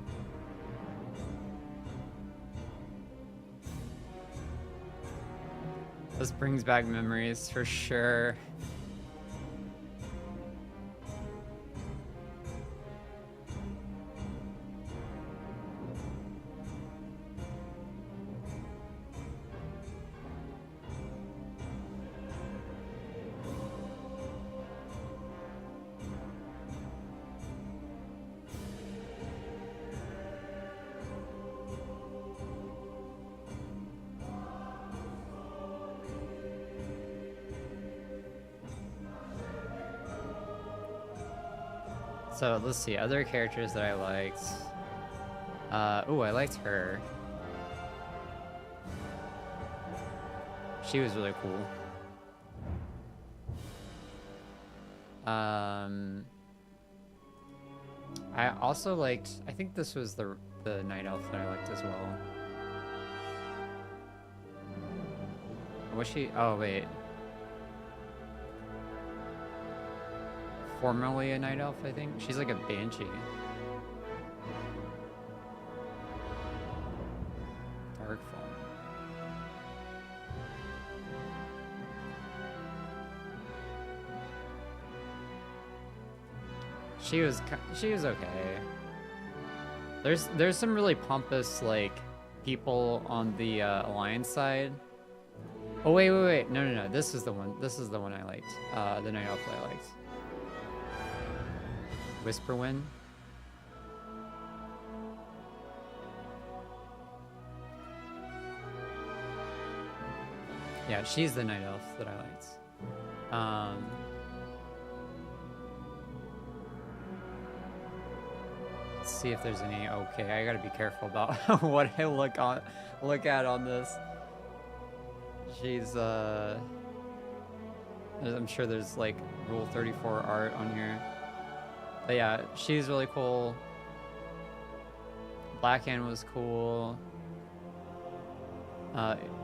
This brings back memories for sure. So let's see, other characters that I liked. Oh, I liked her. She was really cool. I also liked, I think this was the night elf that I liked as well. Was she? Oh, wait. Formerly a night elf, I think. She's like a banshee. Dark form. She was okay. There's some really pompous like people on the Alliance side. Oh wait. No. This is the one. This is the one I liked. The night elf I liked. Whisperwyn. Yeah, she's the night elf that I liked. Let's see if there's any. Okay, I gotta be careful about what I look at on this. She's I'm sure there's like Rule 34 art on here. But yeah, she's really cool. Blackhand was cool.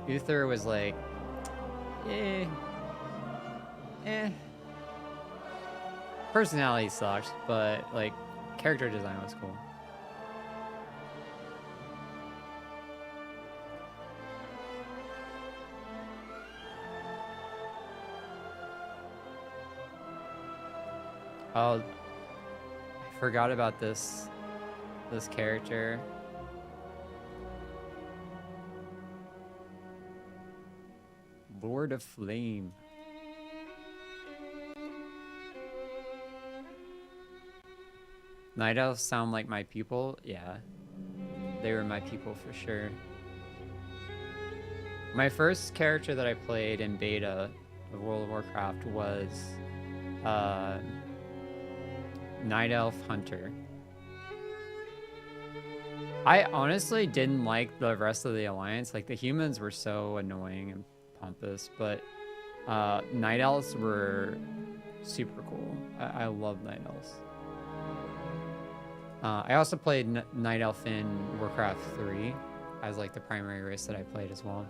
Uther was like, eh. Personality sucked, but like character design was cool. Oh, I forgot about this character. Lord of Flame. Night elves sound like my people. Yeah, they were my people for sure. My first character that I played in beta of World of Warcraft was Night Elf Hunter. I honestly didn't like the rest of the Alliance. Like the humans were so annoying and pompous, but Night Elves were super cool. I love Night Elves. I also played Night Elf in Warcraft 3 as like the primary race that I played as well,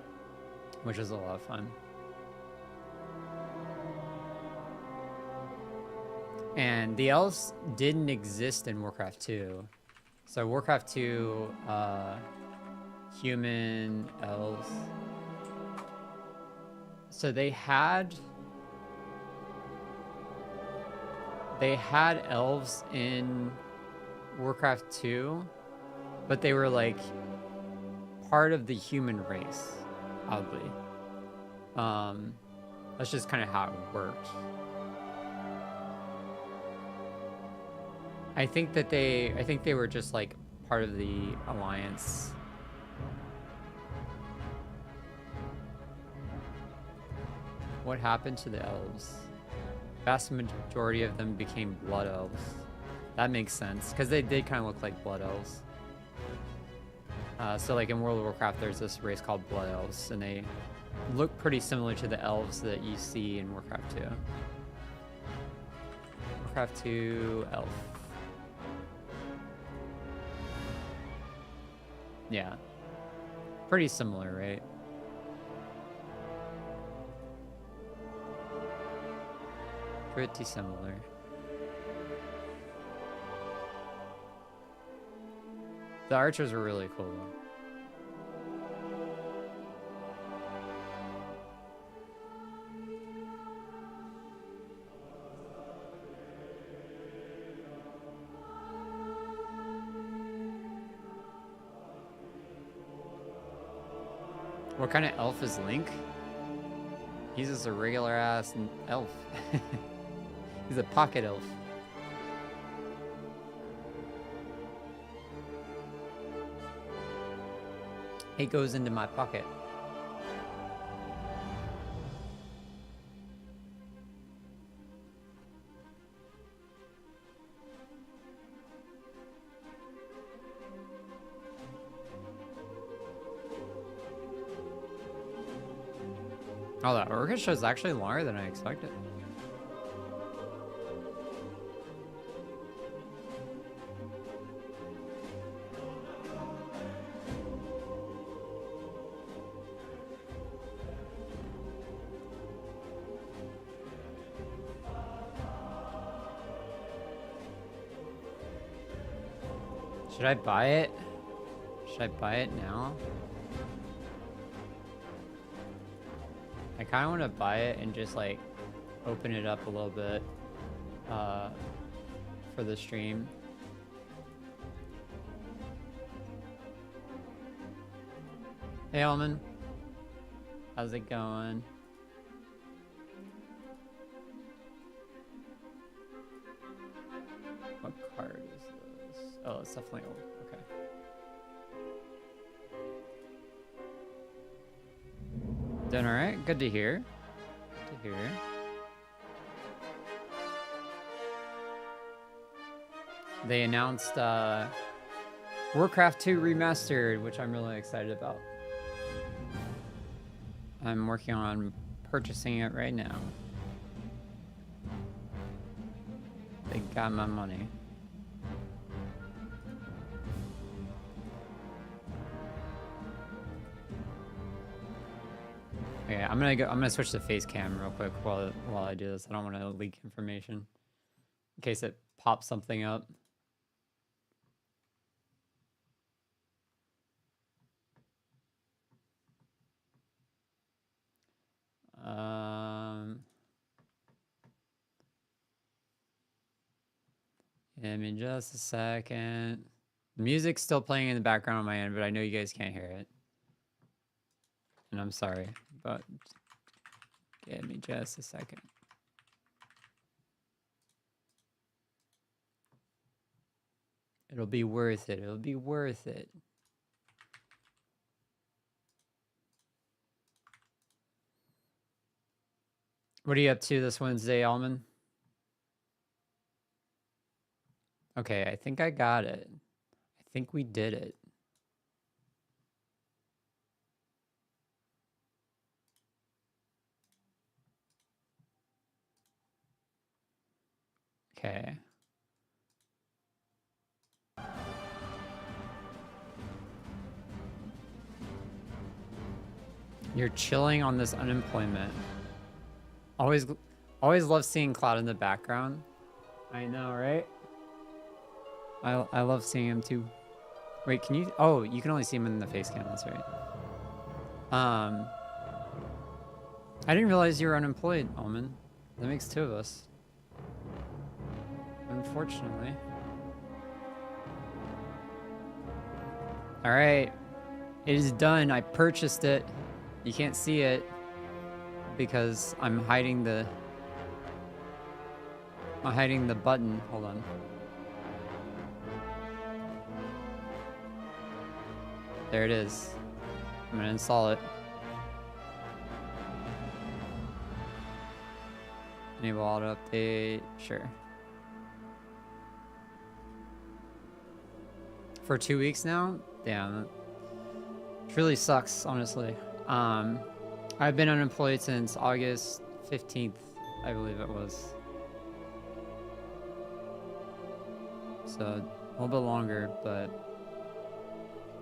which was a lot of fun. And the elves didn't exist in Warcraft 2, So Warcraft 2, human elves. So they had elves in Warcraft 2, but they were like part of the human race, oddly. That's just kind of how it worked. I think they were just like part of the Alliance. What happened to the elves? Vast majority of them became blood elves. That makes sense, because they did kind of look like blood elves. So like in World of Warcraft, there's this race called blood elves, and they look pretty similar to the elves that you see in Warcraft 2. Warcraft 2 elf. Yeah. Pretty similar, right? Pretty similar. The archers were really cool. What kind of elf is Link? He's just a regular ass elf. He's a pocket elf. It goes into my pocket. Oh, that orchestra is actually longer than I expected. Should I buy it? Should I buy it now? I kind of want to buy it and just like open it up a little bit for the stream. Hey, Elman. How's it going? What card is this? Oh, it's definitely old. Okay. Doing all right? Good to hear. Good to hear. They announced Warcraft 2 Remastered, which I'm really excited about. I'm working on purchasing it right now. They got my money. Okay, I'm gonna switch to face cam real quick while I do this. I don't want to leak information in case it pops something up. Give me just a second. The music's still playing in the background on my end, but I know you guys can't hear it. And I'm sorry, but give me just a second. It'll be worth it. It'll be worth it. What are you up to this Wednesday, Alman? Okay, I think I got it. I think we did it. Okay. You're chilling on this unemployment. Always love seeing Cloud in the background. I know, right? I love seeing him too. Wait, can you? Oh, you can only see him in the face cam. That's right. I didn't realize you were unemployed, Almond. That makes two of us. Unfortunately. All right, it is done. I purchased it. You can't see it because I'm hiding the button. Hold on. There it is. I'm gonna install it. Enable auto update. Sure. For 2 weeks now? Damn. It really sucks, honestly. I've been unemployed since August 15th, I believe it was. So a little bit longer, but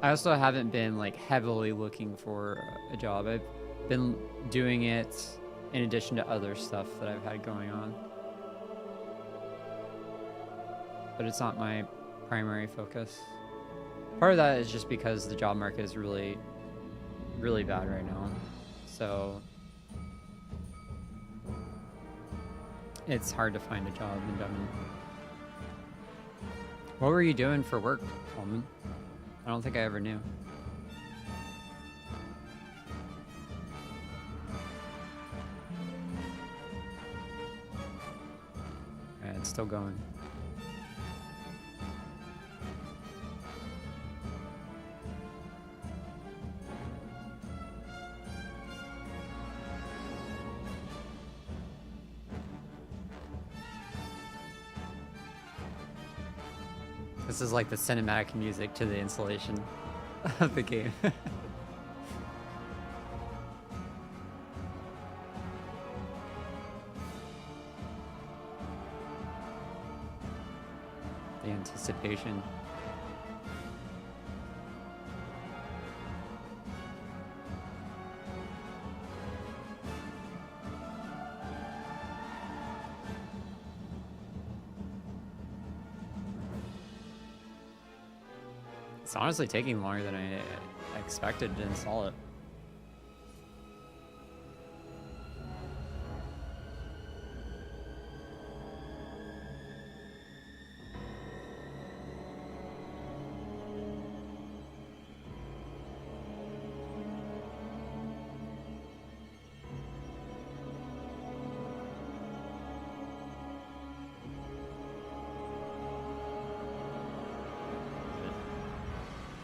I also haven't been like heavily looking for a job. I've been doing it in addition to other stuff that I've had going on. But it's not my primary focus. Part of that is just because the job market is really, really bad right now. So it's hard to find a job in Devon. What were you doing for work, Coleman? I don't think I ever knew. Yeah, it's still going. This is like the cinematic music to the installation of the game. The anticipation. It's honestly taking longer than I expected to install it.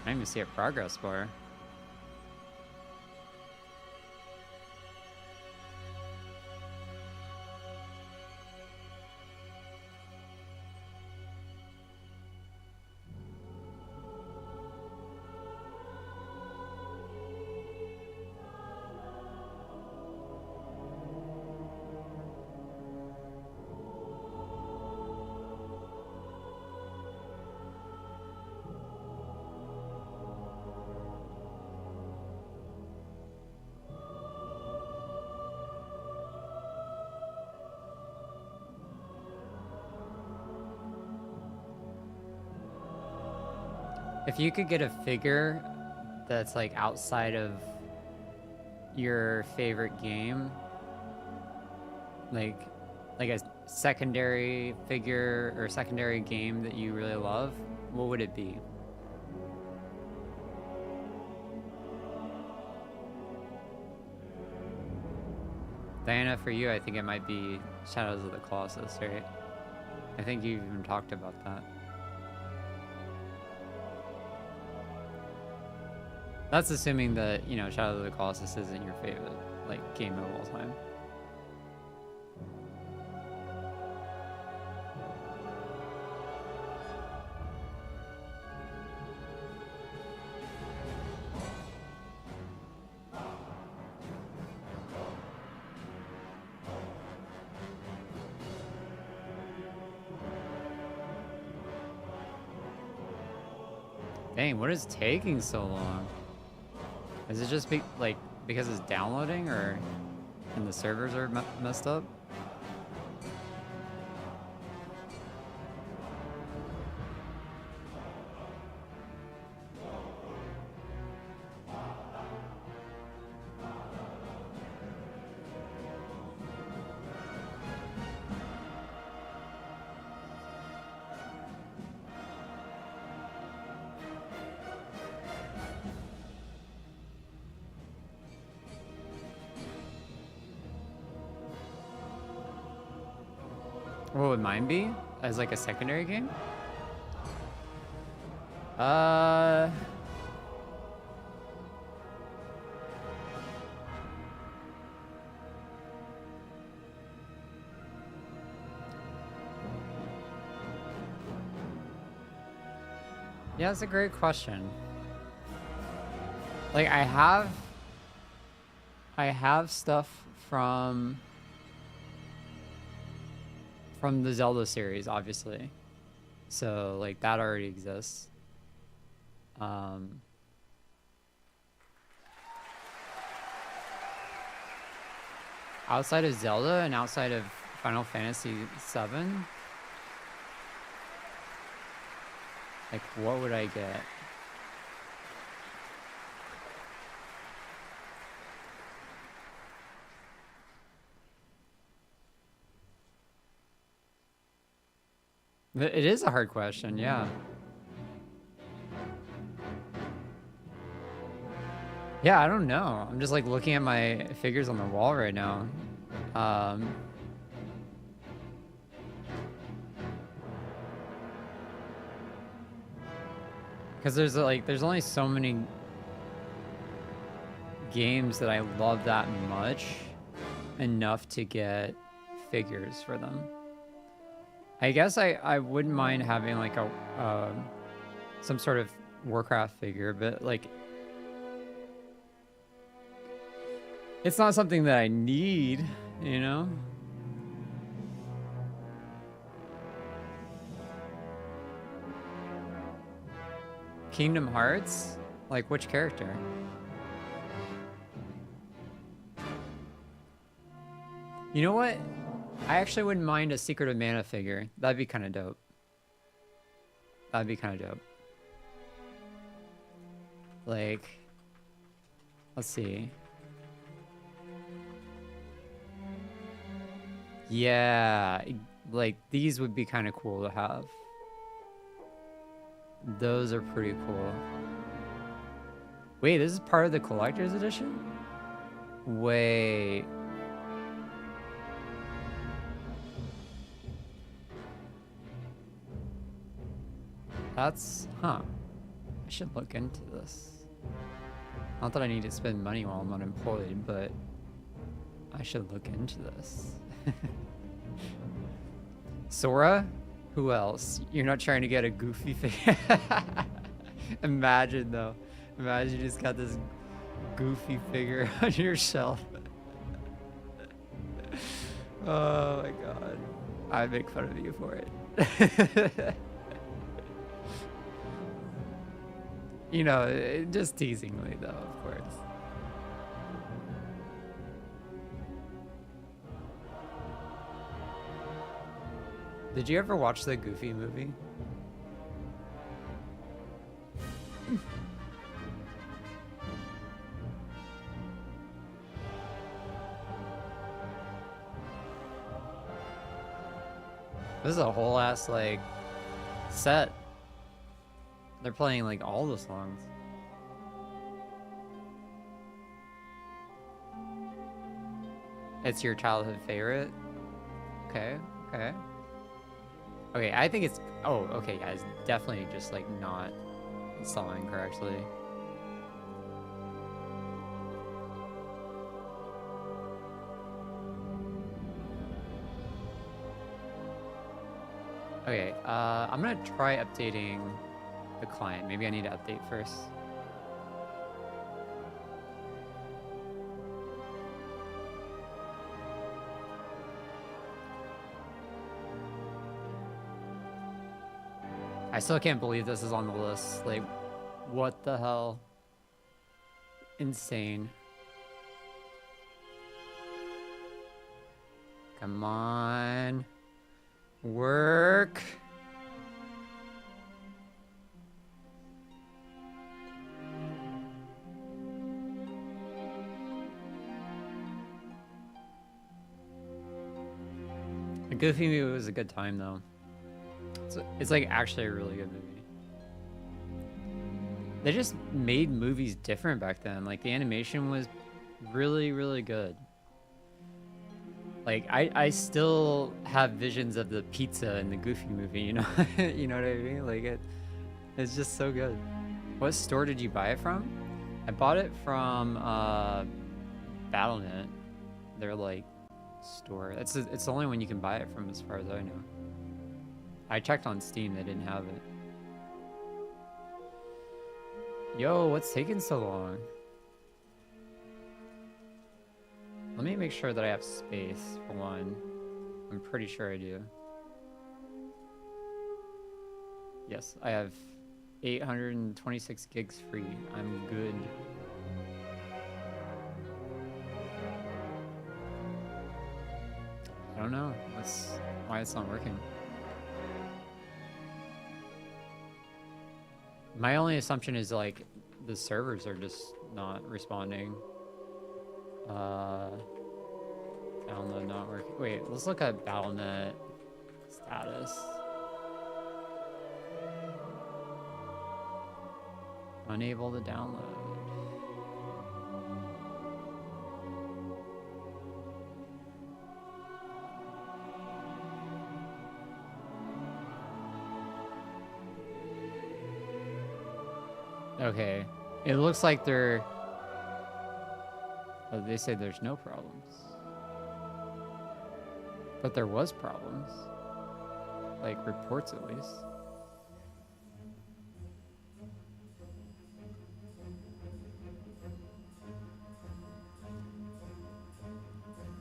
I didn't even see a progress bar. If you could get a figure that's like outside of your favorite game, like a secondary figure or secondary game that you really love, what would it be? Diana, for you, I think it might be Shadows of the Colossus, right? I think you even talked about that. That's assuming that, you know, Shadow of the Colossus isn't your favorite, like, game of all time. Dang, what is taking so long? Is it just because it's downloading, or and the servers are messed up? What would mine be? As like a secondary game? Yeah, that's a great question. Like I have stuff from the Zelda series, obviously. So like that already exists. Outside of Zelda and outside of Final Fantasy VII, like what would I get? It is a hard question, yeah. Yeah, I don't know. I'm just like looking at my figures on the wall right now. Because there's only so many games that I love that much enough to get figures for them. I guess I wouldn't mind having like a some sort of Warcraft figure, but like it's not something that I need, you know? Kingdom Hearts? Like which character? You know what? I actually wouldn't mind a Secret of Mana figure. That'd be kind of dope. That'd be kind of dope. Like, let's see. Yeah, like these would be kind of cool to have. Those are pretty cool. Wait, this is part of the collector's edition? Wait. That's, huh. I should look into this. Not that I need to spend money while I'm unemployed, but I should look into this. Sora? Who else? You're not trying to get a Goofy figure? Imagine though. Imagine you just got this Goofy figure on your shelf. Oh my god. I'd make fun of you for it. You know, just teasingly though, of course. Did you ever watch the Goofy movie? This is a whole ass like set. They're playing like all the songs. It's your childhood favorite? Okay, okay. Okay, I think it's... Oh, okay, yeah, it's definitely just like not installing correctly. Okay, I'm gonna try updating the client. Maybe I need to update first. I still can't believe this is on the list. Like, what the hell? Insane. Come on. Work. The Goofy movie was a good time, though. It's like actually a really good movie. They just made movies different back then. Like the animation was really, really good. Like, I still have visions of the pizza in the Goofy movie, you know? You know what I mean? Like, it's just so good. What store did you buy it from? I bought it from Battle.net. Their, like, store. It's the only one you can buy it from as far as I know. I checked on Steam, they didn't have it. Yo, what's taking so long? Let me make sure that I have space for one. I'm pretty sure I do. Yes, I have 826 gigs free. I'm good. I don't know why it's not working. My only assumption is like the servers are just not responding. Download not working. Wait, let's look at Battle.net status. Unable to download. Okay, it looks like they're... Oh, they say there's no problems. But there was problems. Like, reports at least.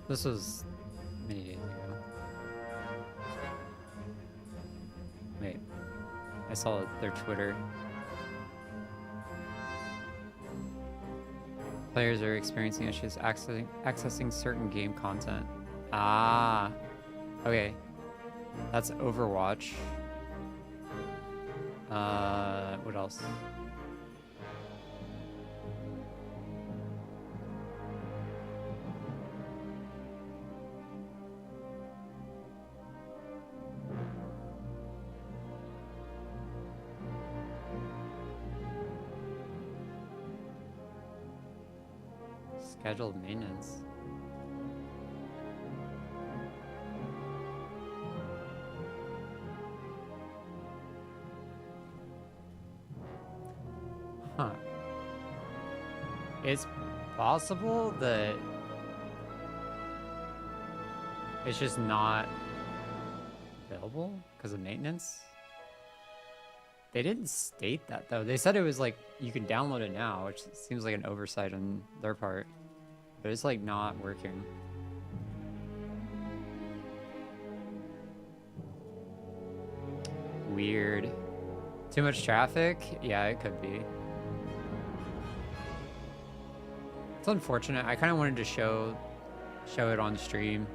This was many days ago. Wait, I saw their Twitter. Players are experiencing issues accessing certain game content. Ah, okay. That's Overwatch. What else? Scheduled maintenance. Huh. It's possible that it's just not available because of maintenance. They didn't state that though. They said it was like you can download it now, which seems like an oversight on their part. But it's like not working. Weird. Too much traffic? Yeah, it could be. It's unfortunate. I kind of wanted to show it on stream.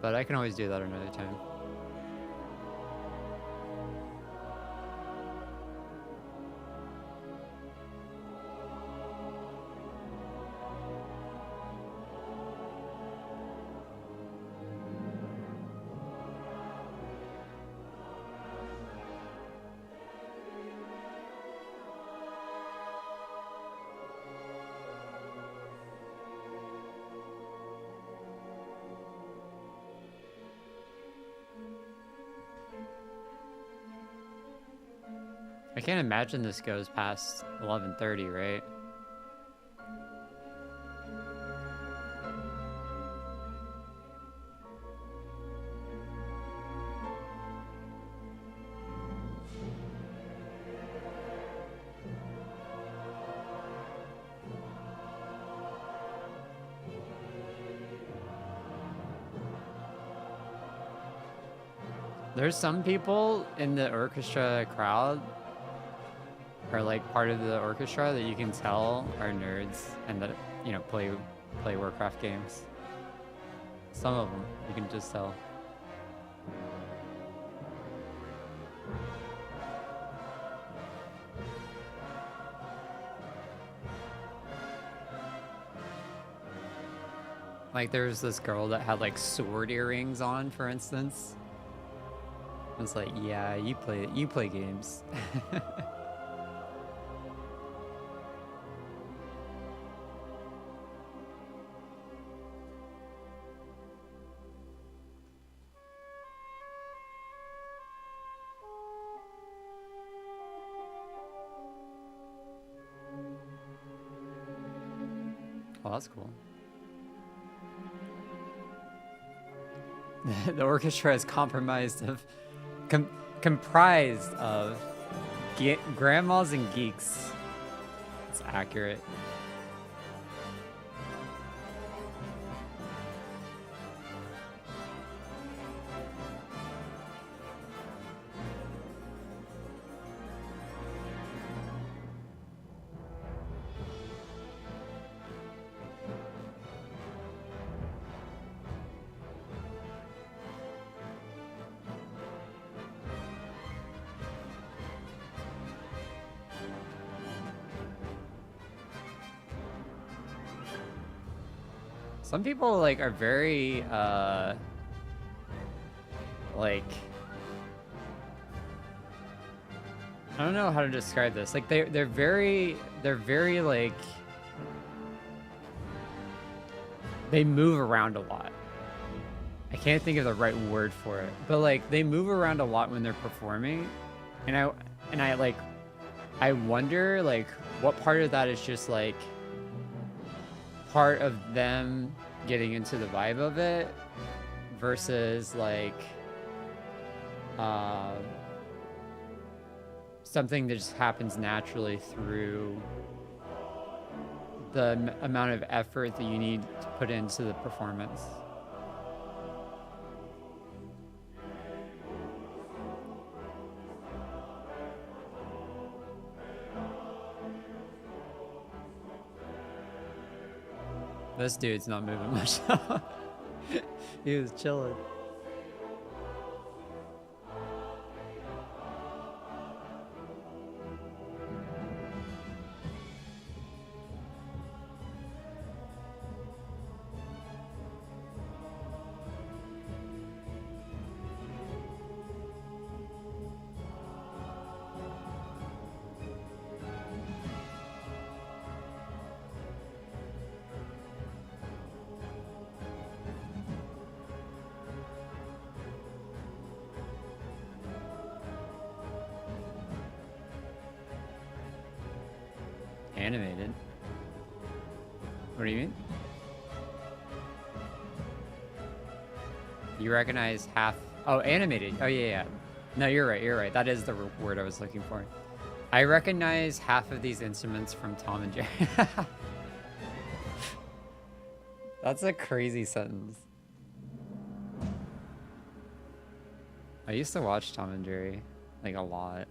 But I can always do that another time. I can't imagine this goes past 11:30, right? There's some people in the orchestra crowd are like part of the orchestra that you can tell are nerds and that, you know, play Warcraft games. Some of them you can just tell. Like there's this girl that had like sword earrings on, for instance. I was like, yeah, you play games. Oh, that's cool. The orchestra is comprised of grandmas and geeks. It's accurate. Some people like are very like I don't know how to describe this. Like they're very like they move around a lot. I can't think of the right word for it, but like they move around a lot when they're performing, and I wonder like what part of that is just like part of them getting into the vibe of it versus like something that just happens naturally through the amount of effort that you need to put into the performance. This dude's not moving much. He was chilling. Animated? What do you mean? You recognize half... Oh, animated. Oh, yeah, yeah. No, you're right. You're right. That is the word I was looking for. I recognize half of these instruments from Tom and Jerry. That's a crazy sentence. I used to watch Tom and Jerry, like, a lot.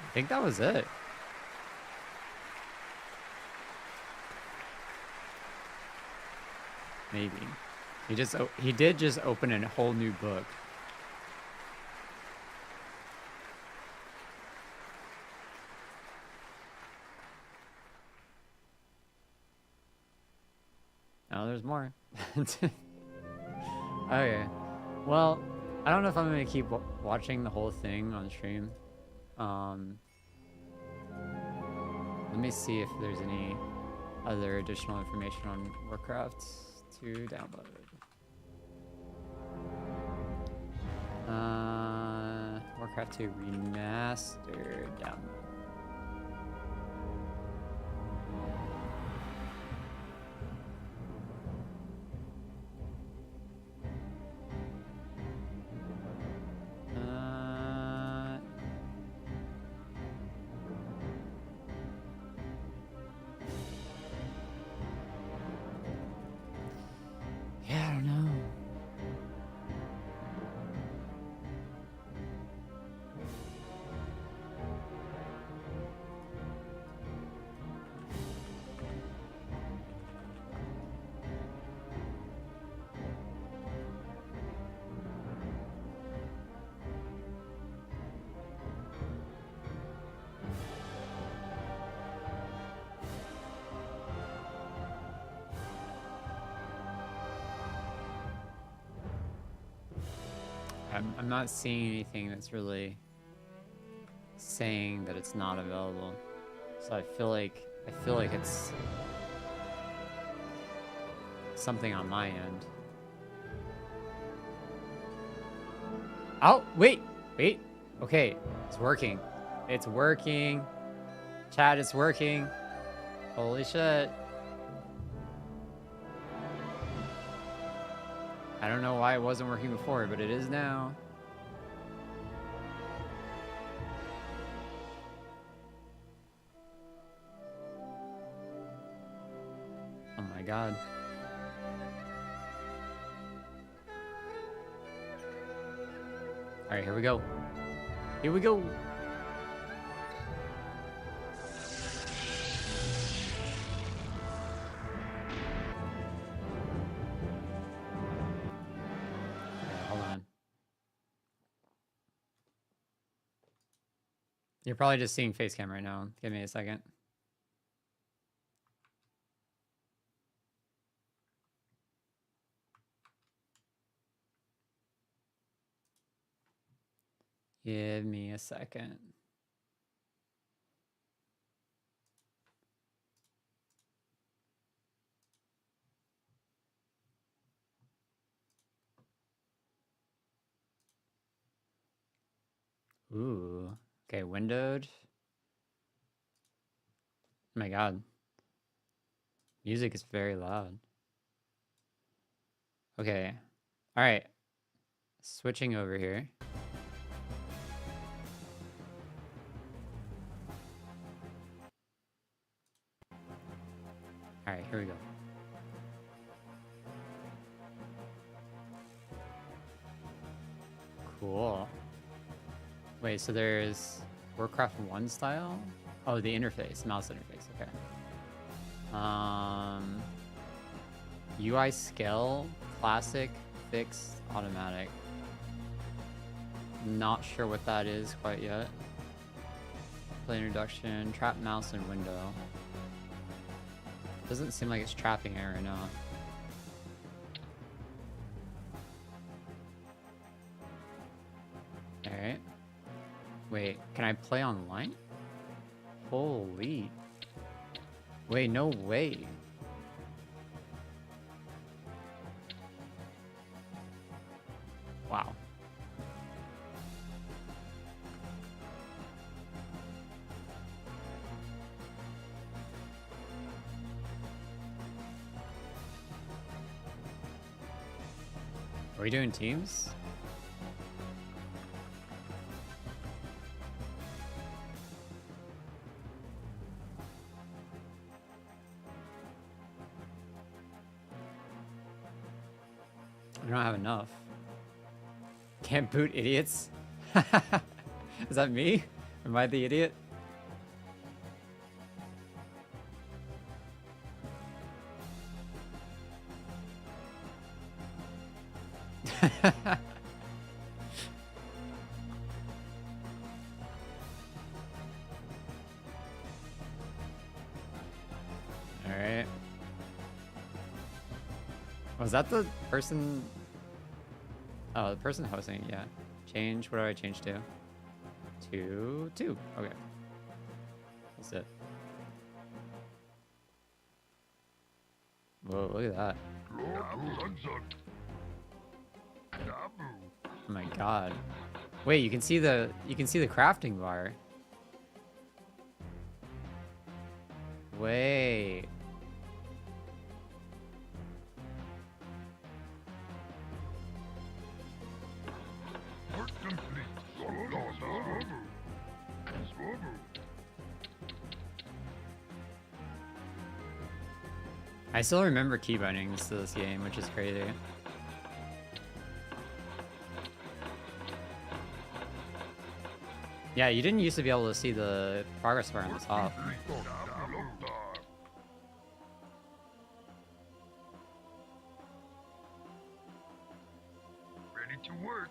I think that was it. Maybe. He did just open a whole new book. Oh, there's more. Okay. Well, I don't know if I'm going to keep watching the whole thing on stream. Let me see if there's any other additional information on Warcraft to download. Warcraft 2 Remastered download. I'm not seeing anything that's really saying that it's not available. So I feel like it's something on my end. Oh, wait. Okay, it's working. It's working. Chat, it's working. Holy shit. I don't know why it wasn't working before, but it is now. Oh my god. Alright, here we go. Here we go. Hold on. You're probably just seeing face cam right now. Give me a second. Give me a second. Ooh. Okay, windowed. Oh my god. Music is very loud. Okay. Alright. Switching over here. Alright, here we go. Cool. Wait, so there's Warcraft 1 style? Oh, the interface, mouse interface, okay. UI scale, classic, fixed, automatic. Not sure what that is quite yet. Play introduction, trap mouse and window. Doesn't seem like it's trapping it right now. Alright. Wait, can I play online? Holy. Wait, no way. Wow. Are we doing teams? I don't have enough. Can't boot idiots? Is that me? Am I the idiot? Alright. Was that the person? Oh, the person hosting, yeah. Change, what do I change to? To 2. Okay. That's it. Whoa, look at that. Oh my god. Wait, you can see the crafting bar. Wait. I still remember key bindings to this game, which is crazy. Yeah, you didn't used to be able to see the progress bar on the top. Ready to work.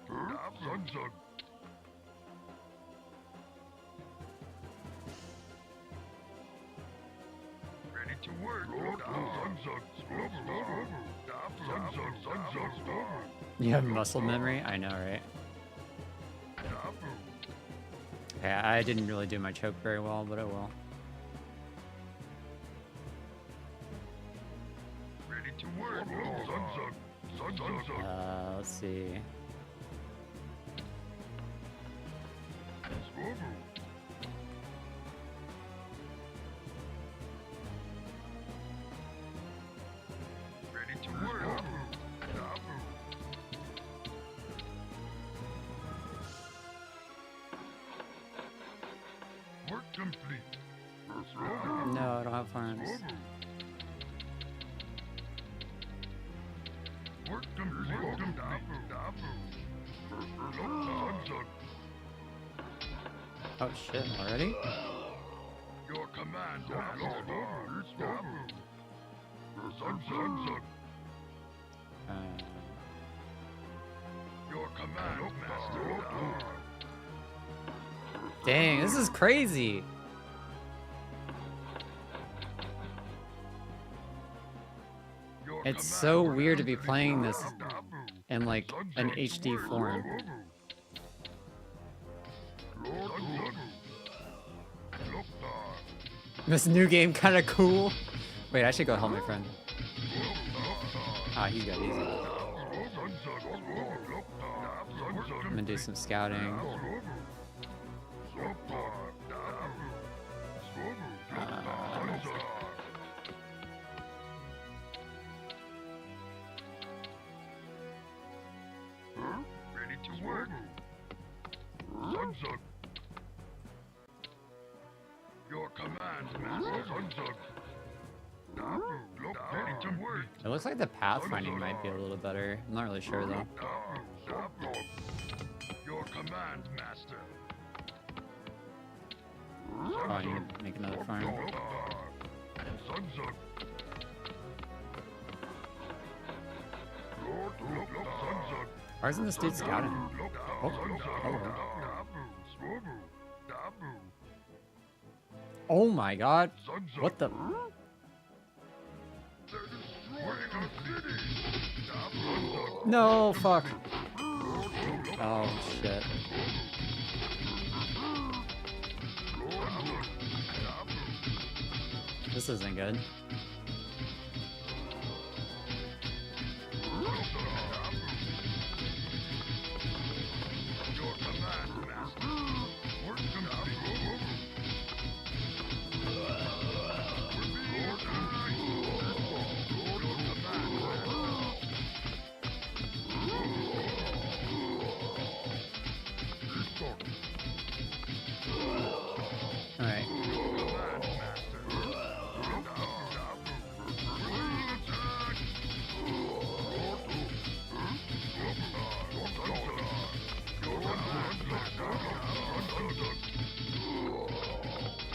Ready to work. You have muscle memory? I know, right? Yeah, I didn't really do my choke very well, but I will. Ready to work. Let's see. No, I don't have farms. Oh shit, already? Your command, Your command, Master. Dang, this is crazy. It's so weird to be playing this in like an HD form. This new game kind of cool. Wait, I should go help my friend. Ah, he's got easy. I'm gonna do some scouting. Ready to work. Your command, Master. Ready to work. It looks like the pathfinding might be a little better. I'm not really sure though. Your command, Master. Oh, I need to make another farm. Why isn't this dude scouting? Oh, hello. Oh my god. What the? No, fuck. Oh, shit. This isn't good.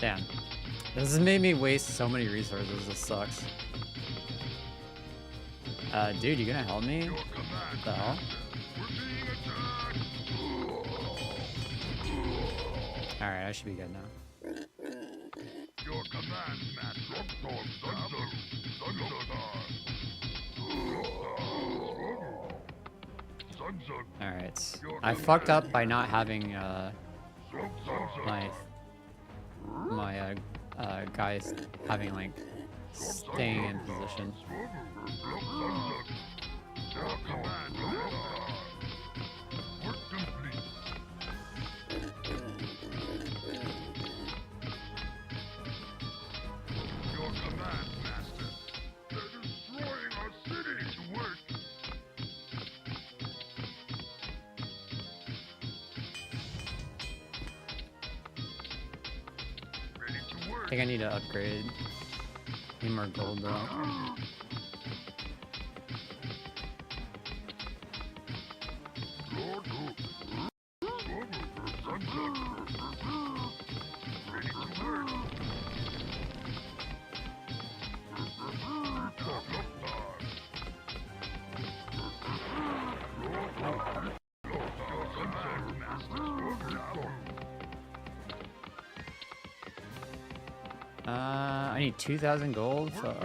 Damn. This has made me waste so many resources. This sucks. Dude, you gonna help me? What the hell? Alright, I should be good now. Your command, Master. Alright. I fucked up by not having my guys having like staying in position. I think I need to upgrade. Need more gold though. I need 2,000 gold. Fuck.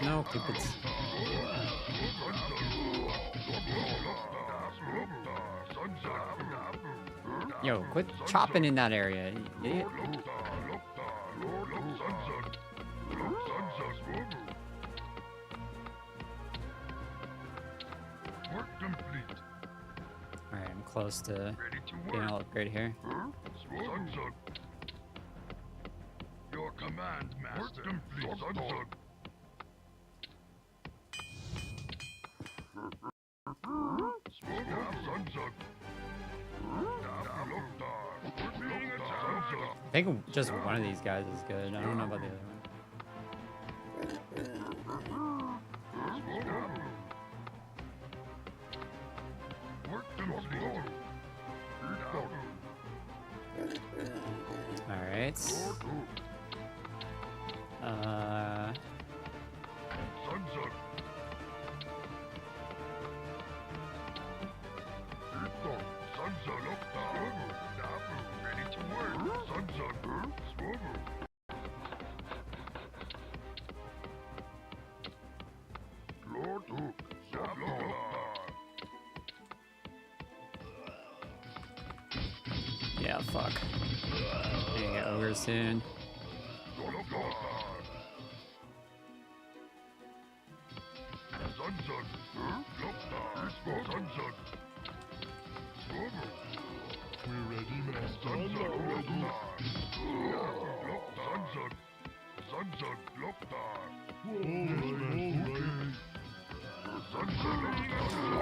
No, Cupids. Yo, quit chopping in that area, you idiot. Work complete. Alright, I'm close to getting an upgrade here. Your command, master. Work complete. I think just one of these guys is good. I don't know about the other one. Alright. Yeah, fuck. I'm gonna get ogre soon.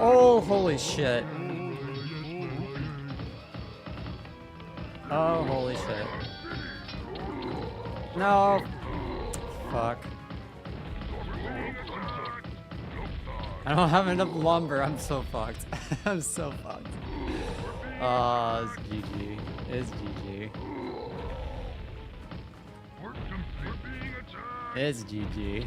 Oh, holy shit. Oh, holy shit. No. Fuck. I don't have enough lumber. I'm so fucked. I'm so fucked. Oh, it's GG. It's GG. It's GG.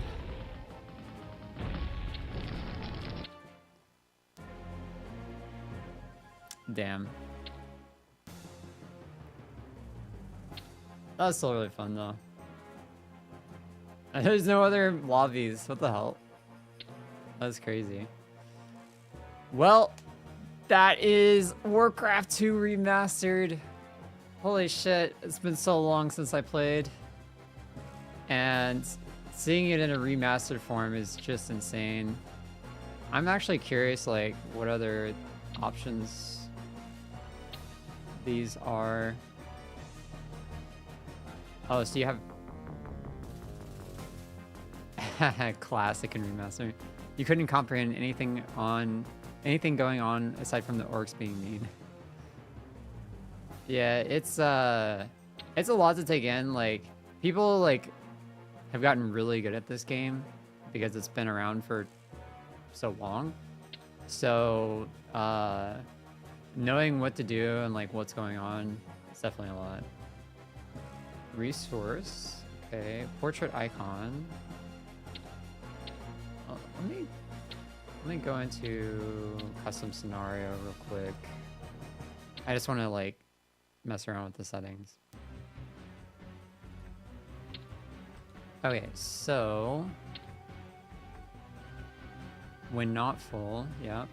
Damn. That was still really fun though. There's no other lobbies. What the hell? That's crazy. Well, that is Warcraft 2 Remastered. Holy shit, it's been so long since I played. And seeing it in a remastered form is just insane. I'm actually curious, like, what other options these are. Oh, so you have classic and remaster. You couldn't comprehend anything going on aside from the orcs being mean. Yeah, it's a lot to take in. Like, people like have gotten really good at this game because it's been around for so long. So knowing what to do and like what's going on, it's definitely a lot. Resource, okay, portrait icon. Let me go into custom scenario real quick. I just want to like mess around with the settings. Okay, so when not full, yeah.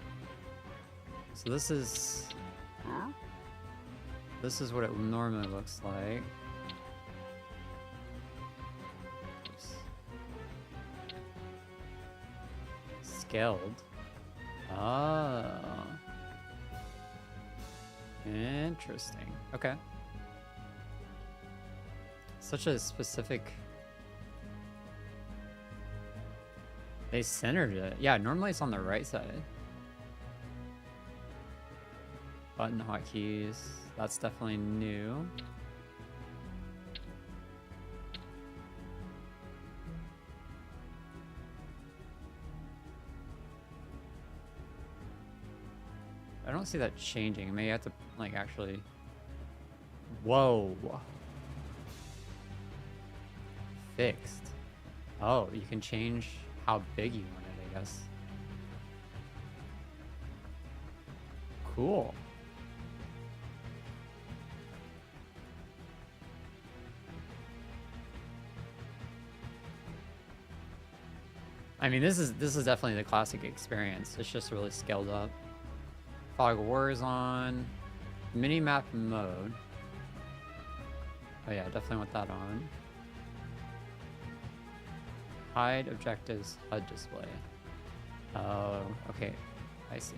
So this is what it normally looks like. Scaled. Oh. Interesting. Okay. Such a specific... They centered it. Yeah, normally it's on the right side. Button hotkeys. That's definitely new. I don't see that changing. I may have to, like, actually... Whoa. Fixed. Oh, you can change how big you want it, I guess. Cool. I mean, this is definitely the classic experience. It's just really scaled up. Fog of War is on. Minimap mode. Oh yeah, definitely want that on. Hide objectives HUD display. Oh, okay. I see.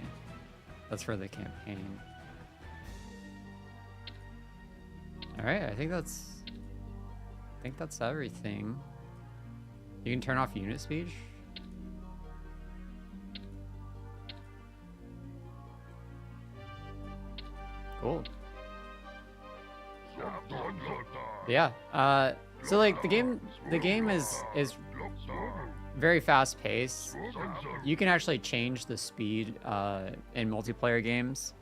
That's for the campaign. Alright, I think that's everything. You can turn off unit speed. Cool. Yeah. So like the game is very fast paced. You can actually change the speed in multiplayer games,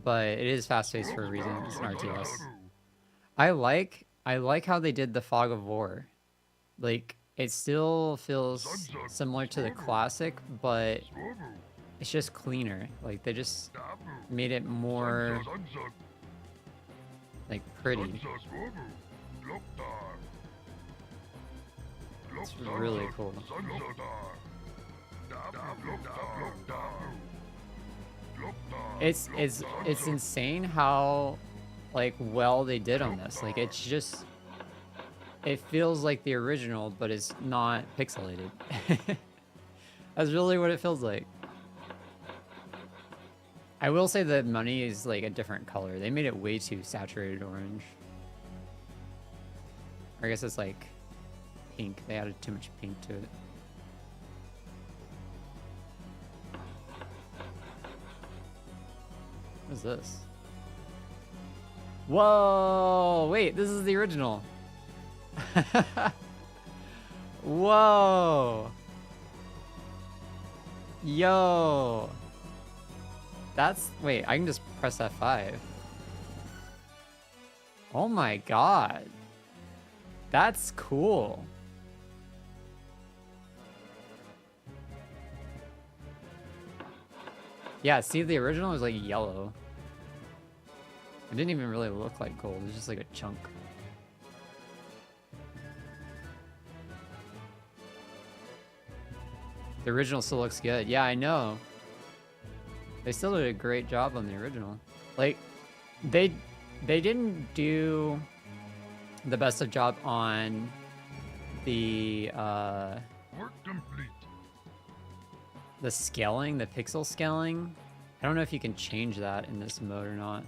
but it is fast paced for a reason. It's an RTS. I like how they did the Fog of War. Like it still feels similar to the classic, but it's just cleaner. Like they just made it more like pretty. It's really cool. It's insane how like well they did on this. Like it's just, it feels like the original, but it's not pixelated. That's really what it feels like. I will say that money is like a different color. They made it way too saturated orange. Or I guess it's like pink. They added too much pink to it. What is this? Whoa! Wait, this is the original. Whoa! Yo! That's... Wait, I can just press F5. Oh my god. That's cool. Yeah, see, the original was like yellow. It didn't even really look like gold. It was just like a chunk. The original still looks good. Yeah, I know. They still did a great job on the original. Like, they didn't do the best of job on the Work complete. the scaling, the pixel scaling. I don't know if you can change that in this mode or not.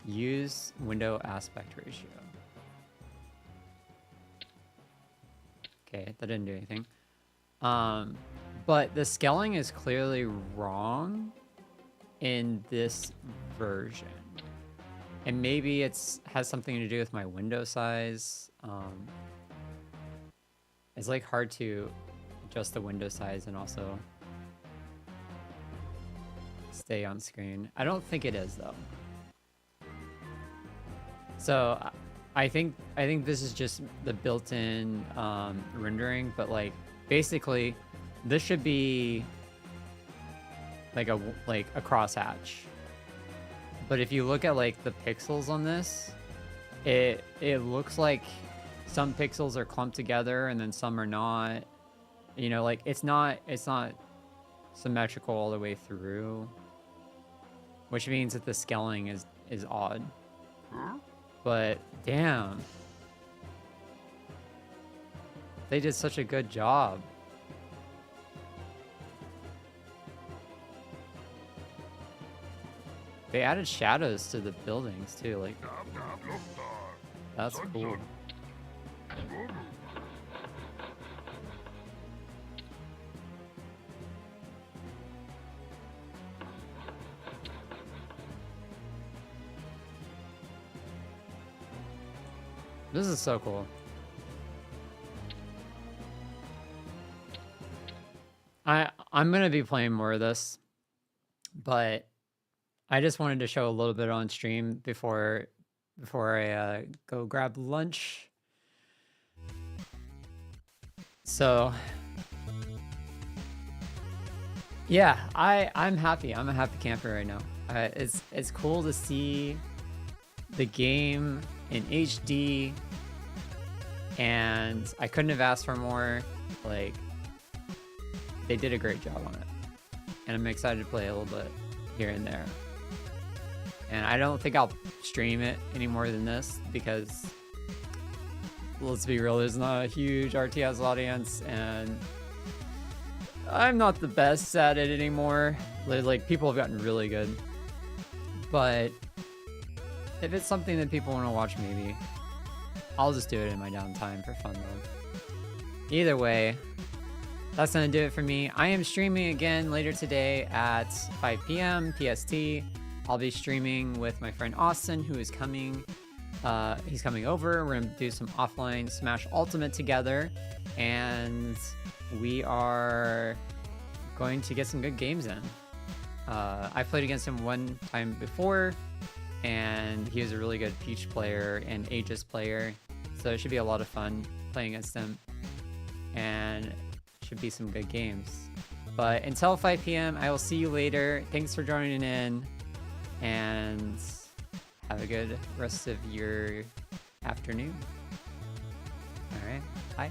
Use window aspect ratio. Okay, that didn't do anything. But the scaling is clearly wrong in this version. And maybe it's has something to do with my window size. It's like hard to adjust the window size and also stay on screen. I don't think it is though. So I think this is just the built-in rendering, but like basically this should be like a crosshatch. But if you look at like the pixels on this, it looks like some pixels are clumped together and then some are not. You know, like it's not symmetrical all the way through, which means that the scaling is odd. But damn, they did such a good job. They added shadows to the buildings too, like that's cool. This is so cool. I'm gonna be playing more of this, but I just wanted to show a little bit on stream before I go grab lunch. So yeah, I'm happy. I'm a happy camper right now. It's cool to see the game in HD, and I couldn't have asked for more. Like, they did a great job on it, and I'm excited to play a little bit here and there. And I don't think I'll stream it any more than this because let's be real, there's not a huge RTS audience, and I'm not the best at it anymore. Like, people have gotten really good. But if it's something that people want to watch, maybe I'll just do it in my downtime for fun though. Either way, that's gonna do it for me. I am streaming again later today at 5 p.m. PST. I'll be streaming with my friend Austin, who is coming. He's coming over. We're gonna do some offline Smash Ultimate together, and we are going to get some good games in. I played against him one time before, and he was a really good Peach player and Aegis player, so it should be a lot of fun playing against him, and should be some good games. But until 5 p.m., I will see you later. Thanks for joining in, and have a good rest of your afternoon. All right, bye.